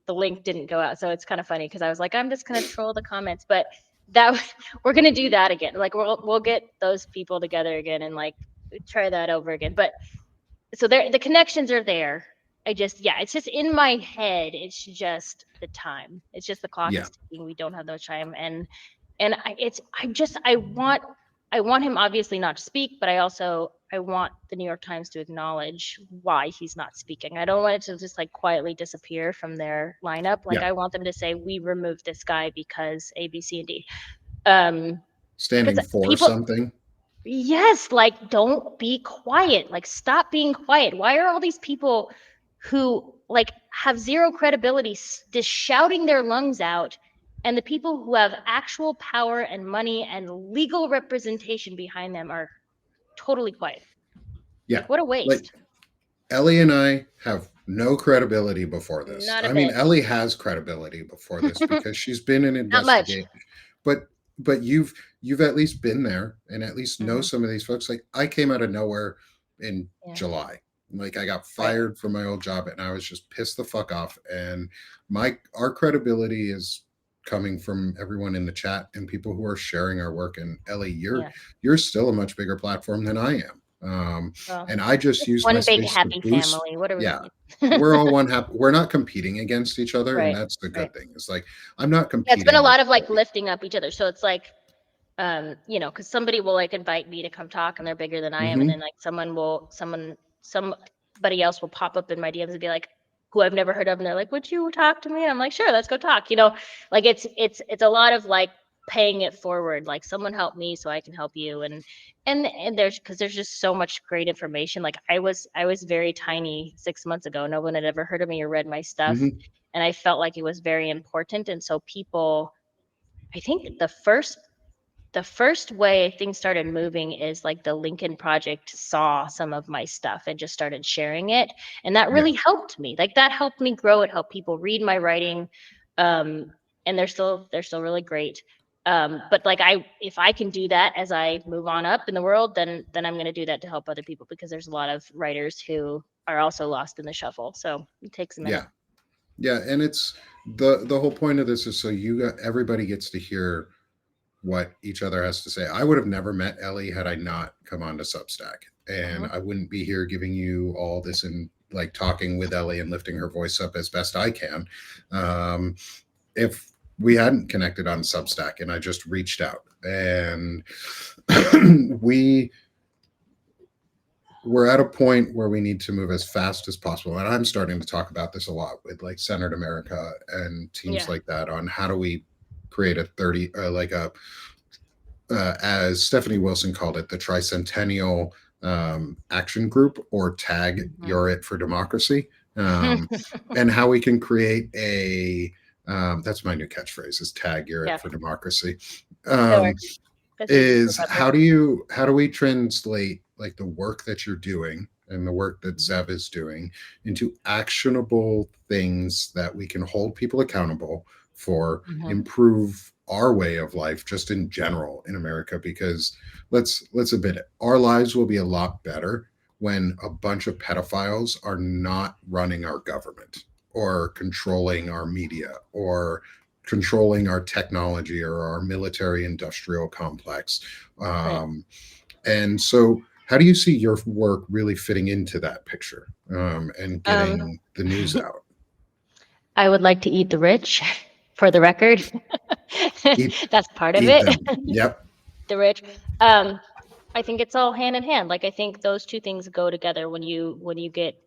The link didn't go out, so it's kind of funny, because I was like, I'm just gonna troll the comments, but we're gonna do that again. Like we'll get those people together again and like try that over again. But so the connections are there. It's just in my head. It's just the time. It's just the clock is ticking. We don't have no time, and I want him obviously not to speak, but I want the New York Times to acknowledge why he's not speaking. I don't want it to just like quietly disappear from their lineup. Like I want them to say, we removed this guy because A, B, C, and D. Standing for something. Yes, like don't be quiet. Like stop being quiet. Why are all these people who like have zero credibility, just shouting their lungs out, and the people who have actual power and money and legal representation behind them are totally quiet. Yeah. Like, what a Like waste. Ellie and I have no credibility before this. Not a I mean, bit. Ellie has credibility before this because she's been an Not much. investigate, but you've at least been there and at least know Hmm. some of these folks. Like I came out of nowhere in Yeah. July. Like I got Right. fired from my old job and I was just pissed the fuck off. And our credibility is coming from everyone in the chat and people who are sharing our work. And Ellie, Yeah. you're still a much bigger platform than I am. Well, And I just it's use my one big space to happy boost. family. What are Yeah, we? we're all one happy. We're not competing against each other, and Right. that's the Right. good thing. It's like I'm not Yeah, it's been a competing with lot of like Ellie. lifting up each other. So it's like, because somebody will like invite me to come talk and they're bigger than I am. And Mm-hmm. then like somebody else will pop up in my DMs and be like, who I've never heard of. And they're like, would you talk to me? And I'm like, sure, let's go talk. Like it's a lot of like paying it forward. Like someone help me so I can help you. And there's just so much great information. Like I was very tiny 6 months ago. No one had ever heard of me or read my stuff. Mm-hmm. And I felt like it was very important. And so people, I think the first way things started moving is like the Lincoln Project saw some of my stuff and just started sharing it. And that Yeah, really helped me. Like that helped me grow. It helped people read my writing. And they're still really great. But like if I can do that as I move on up in the world, then I'm gonna do that to help other people because there's a lot of writers who are also lost in the shuffle. So it takes a minute. yeah, yeah. And it's the whole point of this is so everybody gets to hear what each other has to say. I would have never met Ellie had I not come on to Substack, and Mhm. I wouldn't be here giving you all this and like talking with Ellie and lifting her voice up as best I can. Um, if we hadn't connected on Substack and I just reached out and we we're at a point where we need to move as fast as possible. And I'm starting to talk about this a lot with like Centered America and teams Yeah. like that on how do we create a 30 like a as Stephanie Wilson called it, the tricentennial action group or tag Mhm. You're It for Democracy. And how we can create a that's my new catchphrase is tag You're It Yeah. for Democracy. That Um, works. That's easy to is remember. how do we translate like the work that you're doing and the work that Zev is doing into actionable things that we can hold people accountable for, Mhm. improve our way of life just in general in America? Because let's admit it, our lives will be a lot better when a bunch of pedophiles are not running our government or controlling our media or controlling our technology or our military industrial complex. Right. And so, how do you see your work really fitting into that picture and Um, getting the news out? I would like to eat the rich, for the record. Eat, That's part of eat it. them. Yep. The rich. Um, I think it's all hand in hand. Like I think those two things go together. When you get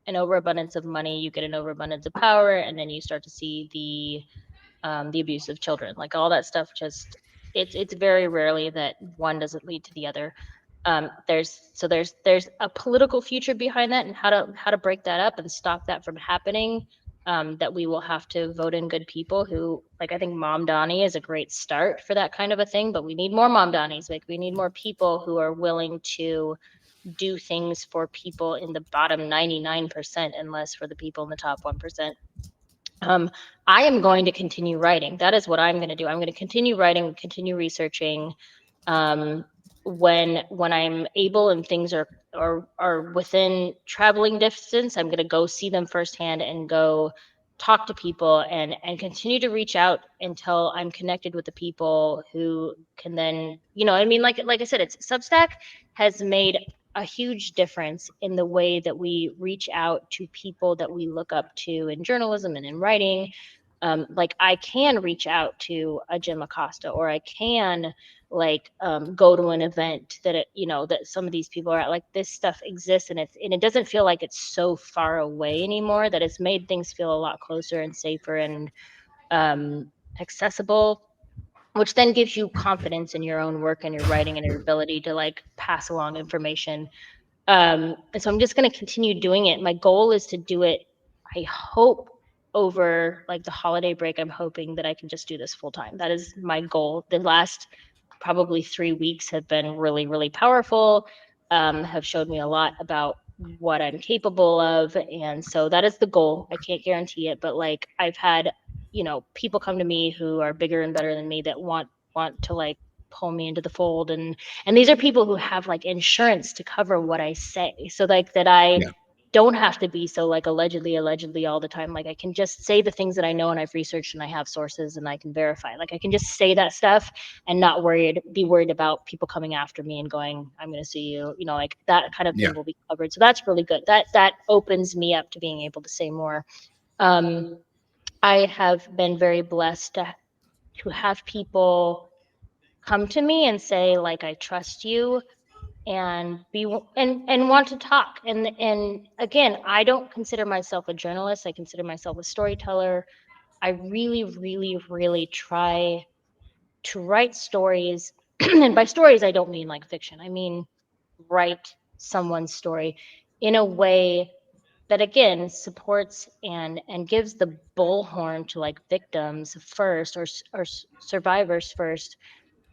an overabundance of money, you get an overabundance of power, and then you start to see the abuse of children. Like all that stuff just it's very rarely that one doesn't lead to the other. There's a political future behind that and how to break that up and stop that from happening. That we will have to vote in good people who, like, I think Mom Donnie is a great start for that kind of a thing, but we need more Mom Donnies. Like we need more people who are willing to do things for people in the bottom 99% and less for the people in the top 1%. um, I am going to continue writing. That is what I'm going to do. I'm going to continue writing, continue researching. Um, when I'm able and things are within traveling distance, I'm going to go see them firsthand and go talk to people and continue to reach out until I'm connected with the people who can then, I mean, like I said, it's Substack has made a huge difference in the way that we reach out to people that we look up to in journalism and in writing. Like I can reach out to a Jim Acosta, or I can like go to an event that that some of these people are at. Like this stuff exists, and it doesn't feel like it's so far away anymore. That it's made things feel a lot closer and safer and accessible, which then gives you confidence in your own work and your writing and your ability to like pass along information. And so I'm just going to continue doing it. My goal is to do it I hope over like the holiday break, I'm hoping that I can just do this full time. That is my goal. The last probably 3 weeks have been really, really powerful, have showed me a lot about what I'm capable of. And so that is the goal. I can't guarantee it, but like I've had, people come to me who are bigger and better than me that want to like pull me into the fold. And these are people who have like insurance to cover what I say. So like that I Yeah. don't have to be so like allegedly all the time. Like I can just say the things that I know and I've researched and I have sources and I can verify. Like I can just say that stuff and not be worried about people coming after me and going, I'm going to sue you. Like that kind of Yeah. thing will be covered. So that's really good. That opens me up to being able to say more. Um, I have been very blessed to have people come to me and say like, I trust you, and and want to talk. And again, I don't consider myself a journalist. I consider myself a storyteller. I really, really, really try to write stories. And by stories, I don't mean like fiction. I mean write someone's story in a way that again supports and gives the bullhorn to like victims first, or survivors first,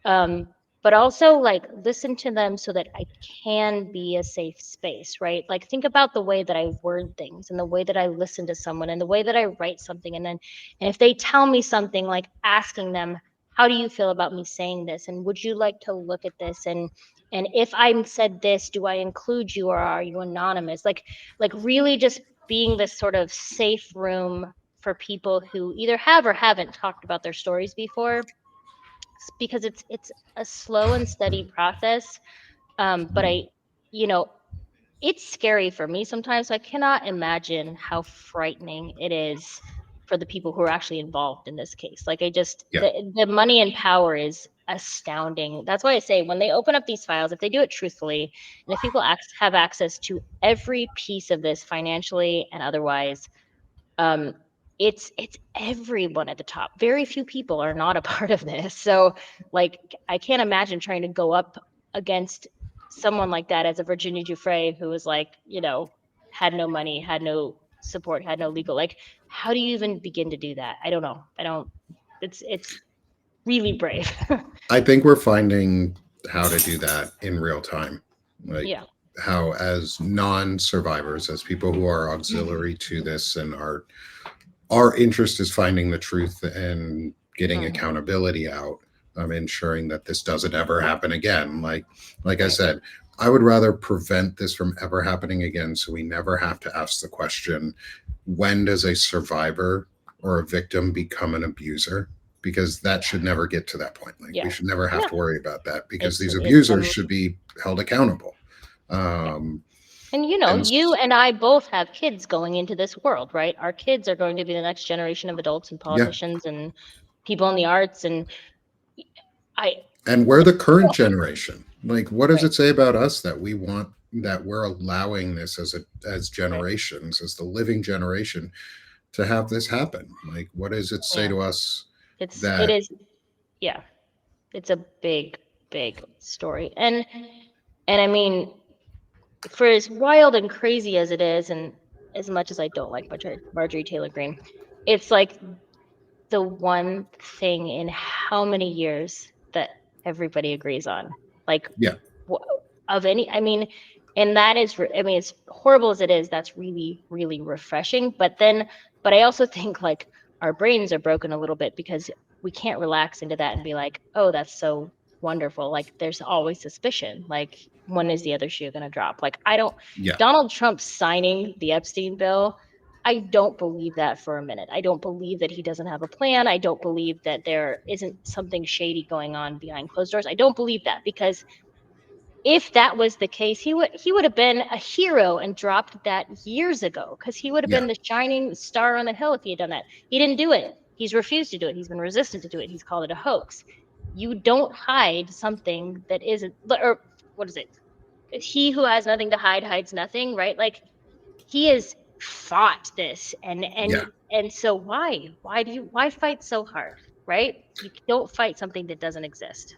um, but also like listen to them so that I can be a safe space, right? Like think about the way that I word things and the way that I listen to someone and the way that I write something. And if they tell me something, like asking them, how do you feel about me saying this? And would you like to look at this? And if I said this, do I include you or are you anonymous? Like really just being this sort of safe room for people who either have or haven't talked about their stories before, because it's a slow and steady process. But you know, it's scary for me sometimes. So I cannot imagine how frightening it is for the people who are actually involved in this case. Like Yeah. the money and power is astounding. That's why I say when they open up these files, if they do it truthfully, and if people have access to every piece of this financially and otherwise, um, it's everyone at the top. Very few people are not a part of this. So like I can't imagine trying to go up against someone like that as a Virginia Giuffre who was like, had no money, had no support, had no legal, like how do you even begin to do that? I don't know. I don't It's really brave. I think we're finding how to do that in real time. Like Yeah. how, as non-survivors, as people who are auxiliary to this, and our interest is finding the truth and getting Mhm. accountability out, ensuring that this doesn't ever happen again. Like I Right. said, I would rather prevent this from ever happening again, so we never have to ask the question, when does a survivor or a victim become an abuser? Because that should never get to that point. Like we Yeah. should never have Yeah. to worry about that, because these It's abusers should be held accountable. yeah. Um, And and you and I both have kids going into this world, right? Our kids are going to be the next generation of adults and yeah, politicians and people in the arts. And I, and we're the current generation. Like, what does right, it say about us that we want, that we're allowing this as right. generations, as the living generation, to have this happen? Like, what does it say Yeah. to us It that? is, yeah, it's a big, big story. And I mean, for as wild and crazy as it is, and as much as I don't like Marjorie Taylor Greene, it's like the one thing in how many years that everybody agrees on, like Yeah, of any, I mean, and that is, I mean, as horrible as it is, that's really, really refreshing. But I also think like our brains are broken a little bit because we can't relax into that and be like, oh, that's so wonderful. Like there's always suspicion. Like when is the other shoe going to drop? Like I don't, yeah, Donald Trump signing the Epstein bill, I don't believe that for a minute. I don't believe that he doesn't have a plan. I don't believe that there isn't something shady going on behind closed doors. I don't believe that, because if that was the case, he would have been a hero and dropped that years ago, because he would have yeah, been the shining star on the hill if he had done that. He didn't do it. He's refused to do it. He's been resistant to do it. He's called it a hoax. You don't hide something that isn't, or what is it? He who has nothing to hide hides nothing, right? Like he has fought this, yeah, and so why fight so hard, right? You don't fight something that doesn't exist.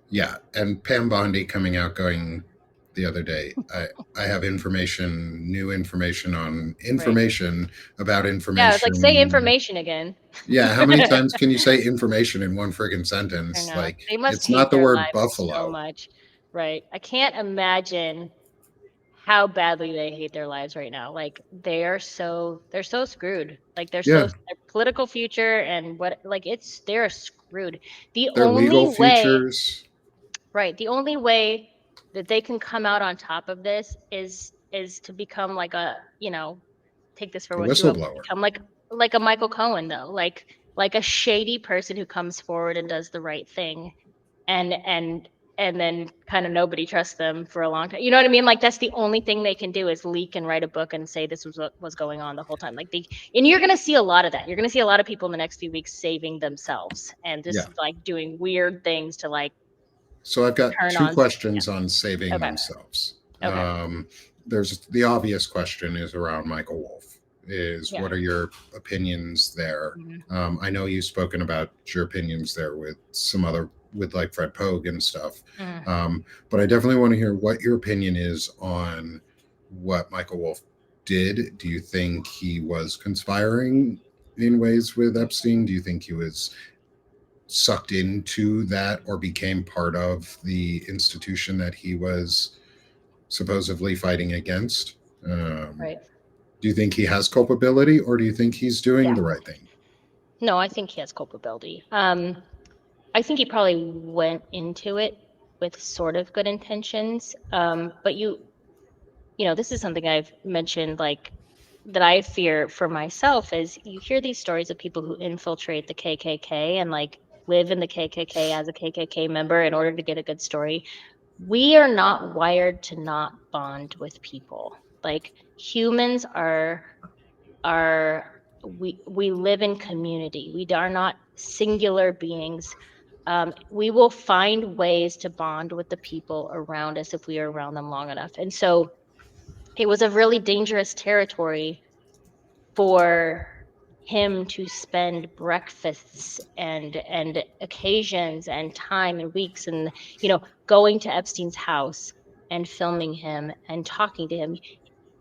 yeah. And Pam Bondi coming out going, the other day. I have new information on Right. information about Yeah, it's like say information. information again. Yeah, how many times can you say information in one friggin' I sentence? know. Like, They must it's hate not the their word lives so buffalo. much. Right. I can't imagine how badly they hate their lives right now. Like they're so screwed. Like Yeah, their political future and what like they're screwed. The their legal only way, futures, right, the only way that they can come out on top of this is to become like a, take this for a what you will, whistleblower. become like a Michael Cohen though. Like a shady person who comes forward and does the right thing and and and then kind of nobody trusts them for a long time. You know what I mean? Like that's the only thing they can do is leak and write a book and say this was what was going on the whole time. And you're going to see a lot of that. You're going to see a lot of people in the next few weeks saving themselves and Yeah. just like doing weird things to like So I've got turn two on. Yeah. questions on saving Okay. themselves. Okay. There's the obvious question is around Michael Wolff. Is Yeah. what are your opinions there? Mhm. I know you've spoken about your opinions there with some other with like Fred Pogue and stuff, Mm. but I definitely want to hear what your opinion is on what Michael Wolff did. Do you think he was conspiring in ways with Epstein? Do you think he was sucked into that or became part of the institution that he was supposedly fighting against? Um, Right. do you think he has culpability or do you think he's doing Yeah. the right thing? No, I think he has culpability. I think he probably went into it with sort of good intentions. But this is something I've mentioned, like that I fear for myself is you hear these stories of people who infiltrate the KKK and like live in the KKK as a KKK member in order to get a good story. We are not wired to not bond with people. Like humans are we live in community. We are not singular beings. We will find ways to bond with the people around us if we are around them long enough. And so it was a really dangerous territory for him to spend breakfasts and occasions and time and weeks and going to Epstein's house and filming him and talking to him.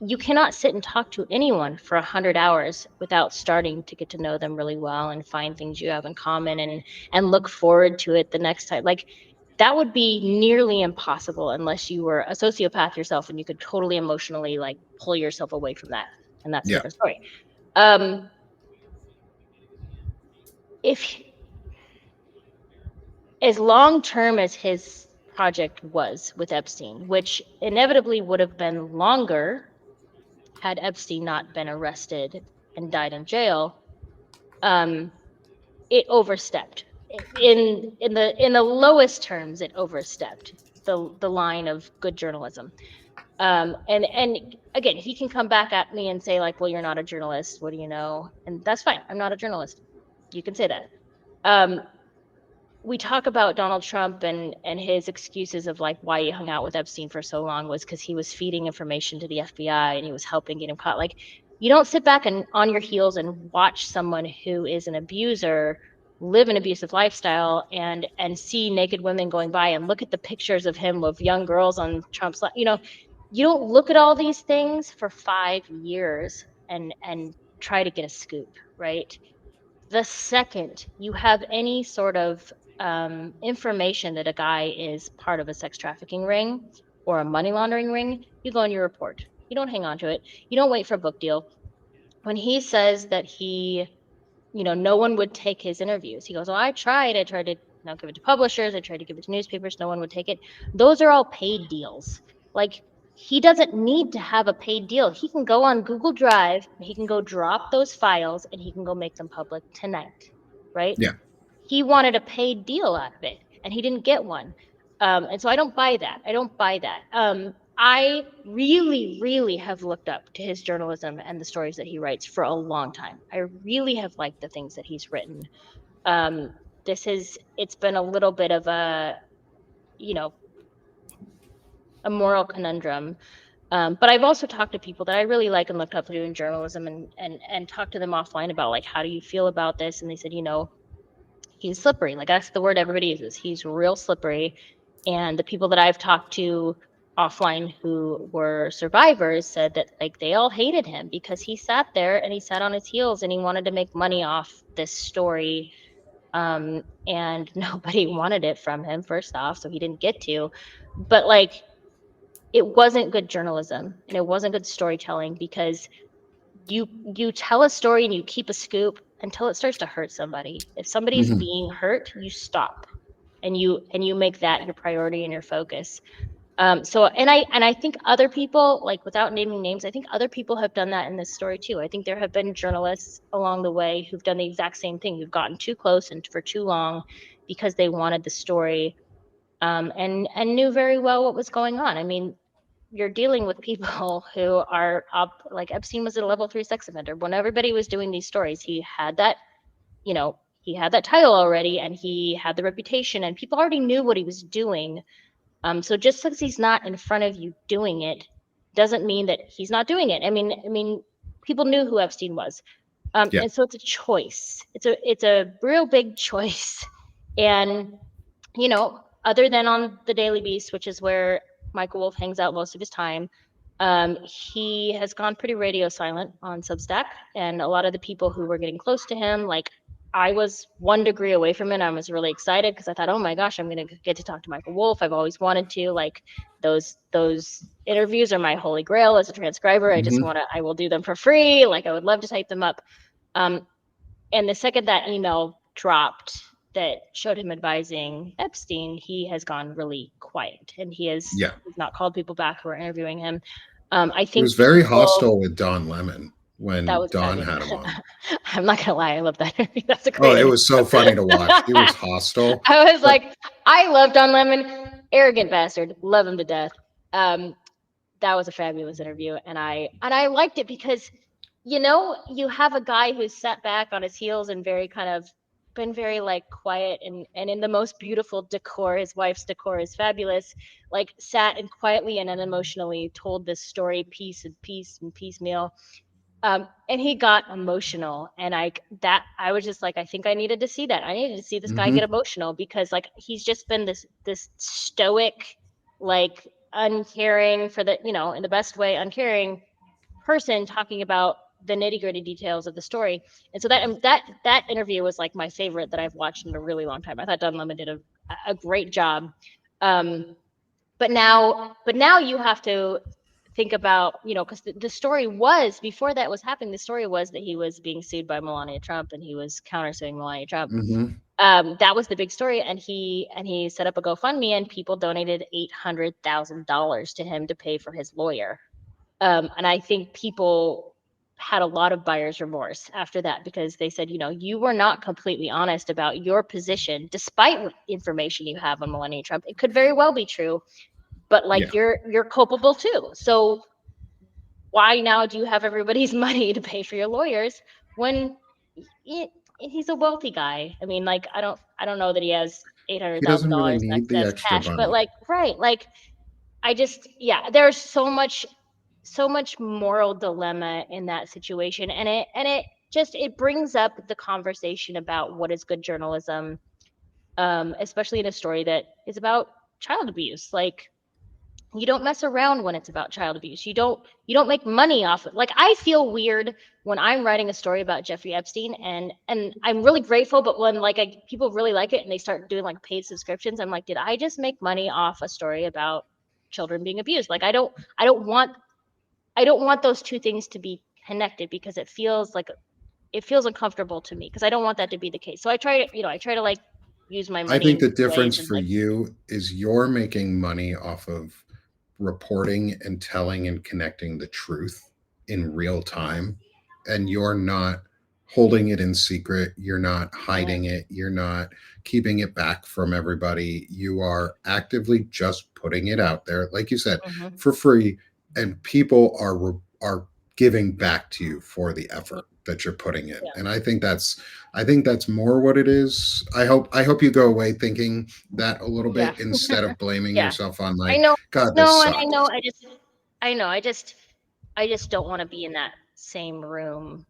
You cannot sit and talk to anyone for 100 hours without starting to get to know them really well and find things you have in common and look forward to it the next time. Like that would be nearly impossible unless you were a sociopath yourself and you could totally emotionally like pull yourself away from that. And that's a Yeah. different story. Um, if as long term as his project was with Epstein, which inevitably would have been longer had Epstein not been arrested and died in jail, um, it overstepped. In the lowest terms, it overstepped the line of good journalism. And again, he can come back at me and say like, "Well, you're not a journalist. What do you know?" And that's fine. I'm not a journalist. You can say that. Um, we talk about Donald Trump and his excuses of like why he hung out with Epstein for so long was because he was feeding information to the FBI and he was helping get him caught. Like you don't sit back and on your heels and watch someone who is an abuser live an abusive lifestyle and see naked women going by and look at the pictures of him of young girls on Trump's you don't look at all these things for 5 years and try to get a scoop, right? The second you have any sort of information that a guy is part of a sex trafficking ring or a money laundering ring, you go and you report. You don't hang on to it. You don't wait for a book deal. When he says that no one would take his interviews, he goes, "Well, I tried to give it to publishers, I tried to give it to newspapers, no one would take it." Those are all paid deals. Like he doesn't need to have a paid deal. He can go on Google Drive, he can go drop those files, and he can go make them public tonight, right? Yeah. He wanted a paid deal out of it, and he didn't get one. And so I don't buy that. I don't buy that. I really, really have looked up to his journalism and the stories that he writes for a long time. I really have liked the things that he's written. Um, it's been a little bit of you know, a moral conundrum. But I've also talked to people that I really like and looked up to in journalism and talked to them offline about like, how do you feel about this? And they said, he's slippery. Like that's the word everybody uses. He's real slippery. And the people that I've talked to offline who were survivors said that like they all hated him because he sat there and he sat on his heels and he wanted to make money off this story. And nobody wanted it from him, first off, so he didn't get to. But like, it wasn't good journalism and it wasn't good storytelling because you tell a story and you keep a scoop until it starts to hurt somebody. If somebody's Hmm. being hurt, you stop and you make that your priority and your focus. So and I think other people, like without naming names, I think other people have done that in this story too. I think there have been journalists along the way who've done the exact same thing, who've gotten too close and for too long because they wanted the story, and knew very well what was going on. I mean, you're dealing with people who are up, like Epstein was a level 3 sex offender. When everybody was doing these stories, he had that, he had that title already and he had the reputation and people already knew what he was doing. So just because he's not in front of you doing it doesn't mean that he's not doing it. I mean, people knew who Epstein was. Yeah. And so it's a choice. It's a real big choice. And other than on the Daily Beast, which is where Michael Wolff hangs out most of his time, he has gone pretty radio silent on Substack. And a lot of the people who were getting close to him, like I was 1 degree away from it. I was really excited because I thought, oh my gosh, I'm going to get to talk to Michael Wolff. I've always wanted to. Like those interviews are my holy grail as a transcriber. Hmm. I will do them for free. Like I would love to type them up. Um, and the second that email dropped that showed him advising Epstein, he has gone really quiet and he's Yeah. not called people back who are interviewing him. I He was think very people, hostile with Don Lemon that when was Don fabulous. had him on. I'm not gonna lie, I love that interview. That's a Oh, great it interview. was so funny to watch. He was hostile, I was but like, I love Don Lemon, arrogant bastard, love him to death. Um, that was a fabulous interview, and I liked it because you have a guy who's sat back on his heels and very kind of been very like quiet and in the most beautiful decor. His wife's decor is fabulous. Like sat and quietly and unemotionally told this story piece and piecemeal. And he got emotional, and I was just like, I think I needed to see that. I needed to see this guy get hmm, emotional because like he's just been this stoic, like uncaring for the in the best way, uncaring person talking about the nitty gritty details of the story. And so that interview was like my favorite that I've watched in a really long time. I thought Don Lemon did a great job. Um, but now you have to think about, because the story was, before that was happening, the story was that he was being sued by Melania Trump and he was countersuing Melania Trump. hmm. That was the big story, and he set up a GoFundMe, and people donated $800,000 to him to pay for his lawyer. And I think people had a lot of buyer's remorse after that because they said, you were not completely honest about your position, despite information you have on Melania Trump. It could very well be true, but Yeah. like you're culpable too. So why now do you have everybody's money to pay for your lawyers when he's a wealthy guy? I mean, like I don't know that he has eight hundred He thousand doesn't really dollars in need the excess extra cash, but money. like right, like I just yeah, there's so much moral dilemma in that situation, and it brings up the conversation about what is good journalism, especially in a story that is about child abuse. Like you don't mess around when it's about child abuse. You don't make money off it. Like I feel weird when I'm writing a story about Jeffrey Epstein, and I'm really grateful, but when like people really like it and they start doing like paid subscriptions, I'm like, did I just make money off a story about children being abused? Like I don't want those two things to be connected because it feels uncomfortable to me because I don't want that to be the case. So I try to like use my I money think in the good ways difference and for like you is you're making money off of reporting and telling and connecting the truth in real time. And you're not holding it in secret. You're not right. hiding it. You're not keeping it back from everybody. You are actively just putting it out there, like you said, Hmm. for free. And people are giving back to you for the Yeah. effort that you're putting in. Yeah. And I think that's more what it is. I hope you go away thinking that a little Yeah. bit instead of blaming Yeah. yourself on I like, know. God, this No, and I sucked. know. I know. I just don't want to be in that same room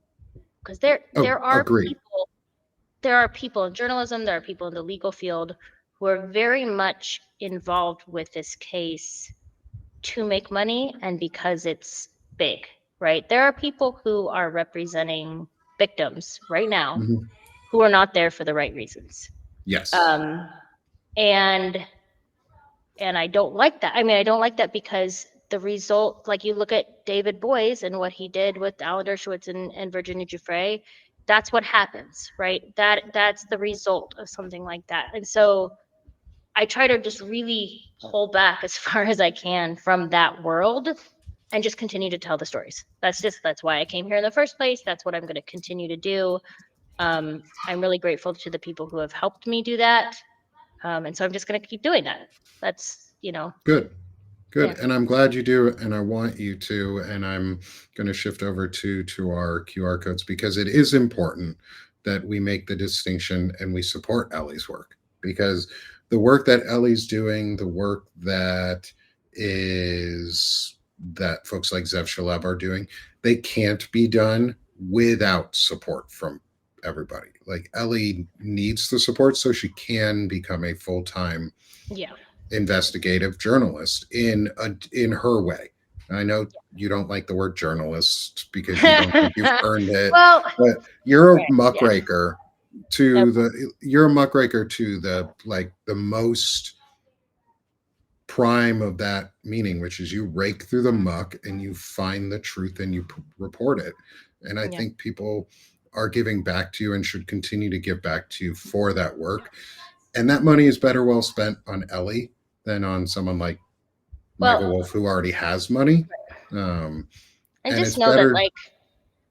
because there Oh, there are agreed. people there are people in journalism, there are people in the legal field who are very much involved with this case, to make money and because it's big, right? There are people who are representing victims right now Mhm. who are not there for the right reasons. Yes. Um, and I don't like that. I mean, I don't like that because the result, like you look at David Boies and what he did with Alan Dershowitz and Virginia Giuffre, that's what happens, right? That's the result of something like that. And so I try to just really pull back as far as I can from that world and just continue to tell the stories. That's why I came here in the first place. That's what I'm going to continue to do. I'm really grateful to the people who have helped me do that. And so I'm just going to keep doing that. That's, Good. yeah, Good. And I'm glad you do, and I want you to. And I'm going to shift over to our QR codes because it is important that we make the distinction and we support Ellie's work, because the work that Ellie's doing, the work that folks like Zev Shalev are doing, they can't be done without support from everybody. Like, Ellie needs the support so she can become a full-time yeah. investigative journalist in her way. I know you don't like the word journalist because you don't think you've earned it, Well, but you're a right, yeah. muckraker you're a muckraker to the, like, the most prime of that meaning, which is you rake through the muck and you find the truth and you report it. And I Yeah. think people are giving back to you and should continue to give back to you for that work. And that money is better well spent on Ellie than on someone like Michael Well, Wolff, who already has money. Um, and and just it's know that better. like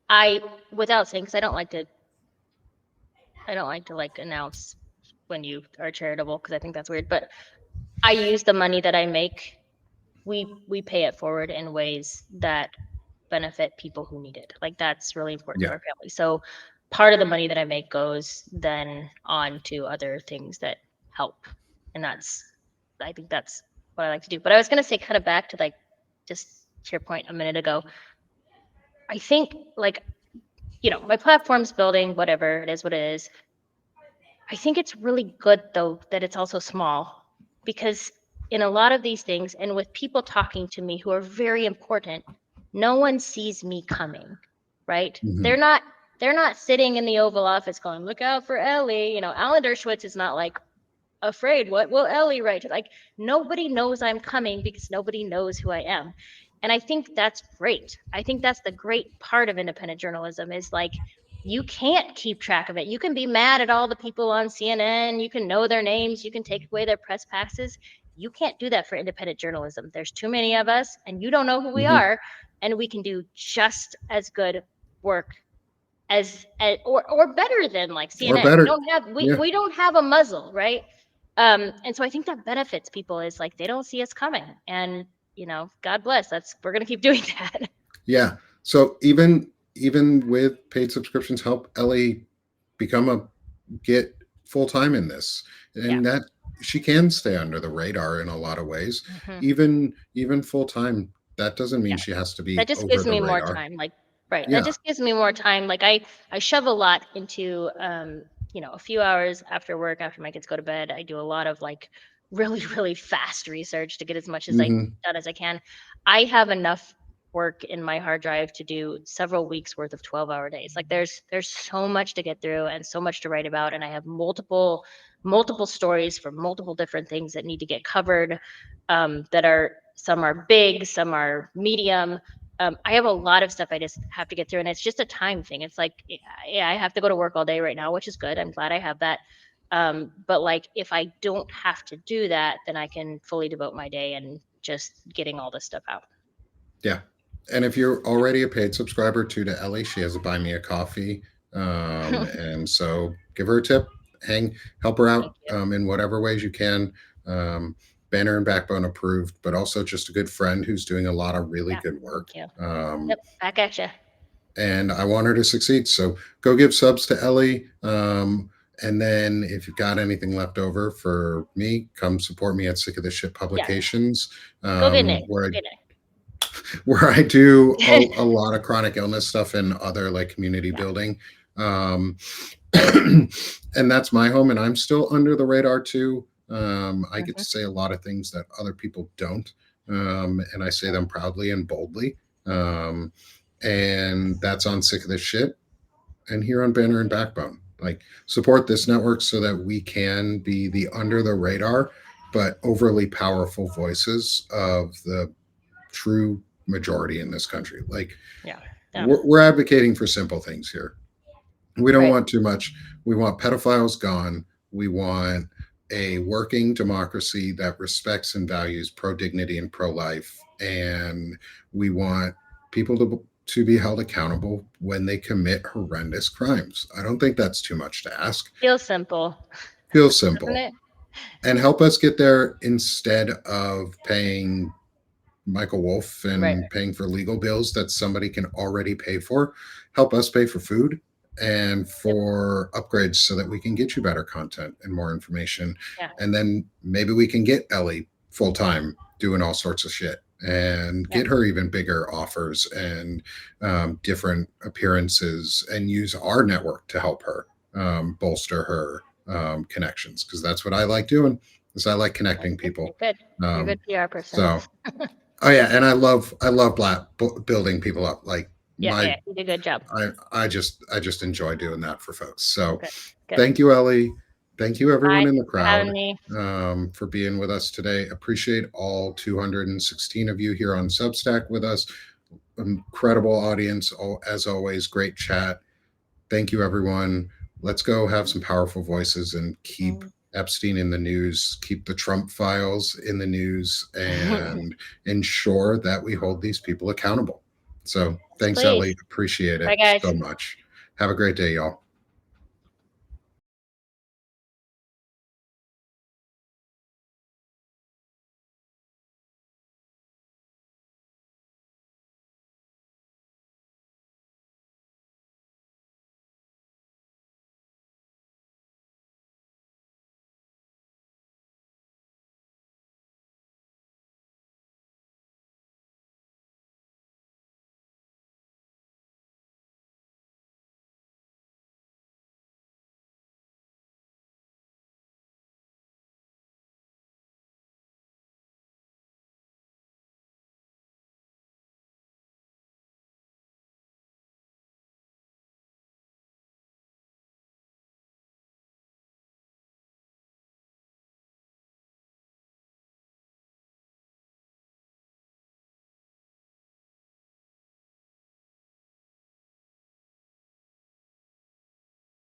I, without saying, because I don't like to like announce when you are charitable because I think that's weird. But I use the money that I make. We pay it forward in ways that benefit people who need it. Like that's really important to Yeah, our family. So part of the money that I make goes then on to other things that help. And I think that's what I like to do. But I was going to say, kind of back to like just to your point a minute ago, I think like, my platform's building, whatever it is, what it is. I think it's really good though that it's also small because in a lot of these things and with people talking to me who are very important, no one sees me coming, right? hmm They're not sitting in the Oval Office going, "Look out for Ellie." Alan Dershowitz is not like afraid. What will Ellie write? Like nobody knows I'm coming because nobody knows who I am. And I think that's great. I think that's the great part of independent journalism is like you can't keep track of it. You can be mad at all the people on CNN, you can know their names, you can take away their press passes. You can't do that for independent journalism. There's too many of us and you don't know who we hmm are, and we can do just as good work or better than like or CNN. We better. don't have we Yeah, we don't have a muzzle, right? And so I think that benefits people is like they don't see us coming. And God bless. We're gonna keep doing that. yeah. So even with paid subscriptions, help Ellie become a get full time in this, Yeah. and that she can stay under the radar in a lot of ways. Hmm. Even full time, that doesn't mean Yeah. she has to That be just over gives the me more radar. time. Like, right. That Yeah. just gives me more time. Like I shove a lot into a few hours after work, after my kids go to bed. I do a lot of like really, really fast research to get as much as I hmm done as I can. I have enough work in my hard drive to do several weeks worth of 12-hour days. Like there's so much to get through and so much to write about. And I have multiple stories for multiple different things that need to get covered. That are some are big, some are medium. I have a lot of stuff I just have to get through, and it's just a time thing. It's like, yeah, I have to go to work all day right now, which is good. I'm glad I have that. But like, if I don't have to do that, then I can fully devote my day and just getting all this stuff out. Yeah. And if you're already a paid subscriber to Ellie, she has a buy me a coffee. Thank And so give her a tip, help her out you. in whatever ways you can. Banner and Backbone approved, but also just a good friend who's doing a lot of really Yeah, good thank work. you. Um, Yep, back at you. and I want her to succeed. So go give subs to Ellie. And then if you've got anything left over for me, come support me at Sick of This Shit Yes, Publications, go get Nick. where Go I get where I do Nick. a lot of chronic illness stuff and other like community Yeah. building. Um, and that's my home, and I'm still under the radar too. I get to Hmm. say a lot of things that other people don't. and I say them proudly and boldly. Um, and that's on Sick of This Shit and here on Banner and Backbone. Like, support this network so that we can be the under the radar but overly powerful voices of the true majority in this country. Like, Yeah. Yeah. we're advocating for simple things here. We don't Right. want too much. We want pedophiles gone. We want a working democracy that respects and values pro dignity and pro life. And we want people to be held accountable when they commit horrendous crimes. I don't think that's too much to ask. Feels simple, Feels doesn't simple. it? And help us get there instead of paying Michael Wolf Right. and paying for legal bills that somebody can already pay for. Help us pay for food and Yep. for upgrades so that we can get you better content and more information. Yeah. And then maybe we can get Ellie full time doing all sorts of shit and Yeah. get her even bigger offers and different appearances and use our network to help her bolster her connections, because that's what I like doing is I like connecting people. You're good. You're a Um, good PR person. so oh yeah, and I love building people up. Like Yeah. my Yeah. You did a good job. I just enjoy doing that for folks. So Good. Good. thank you, Ellie. Thank you, everyone Bye in the for having crowd, me. for being with us today. Appreciate all 216 of you here on Substack with us. Incredible audience, as always. Great chat. Thank you, everyone. Let's go have some powerful voices and keep Epstein in the news, keep the Trump files in the news, and ensure that we hold these people accountable. So thanks, Please. Ellie. Appreciate Bye, it guys. so much. Have a great day, y'all.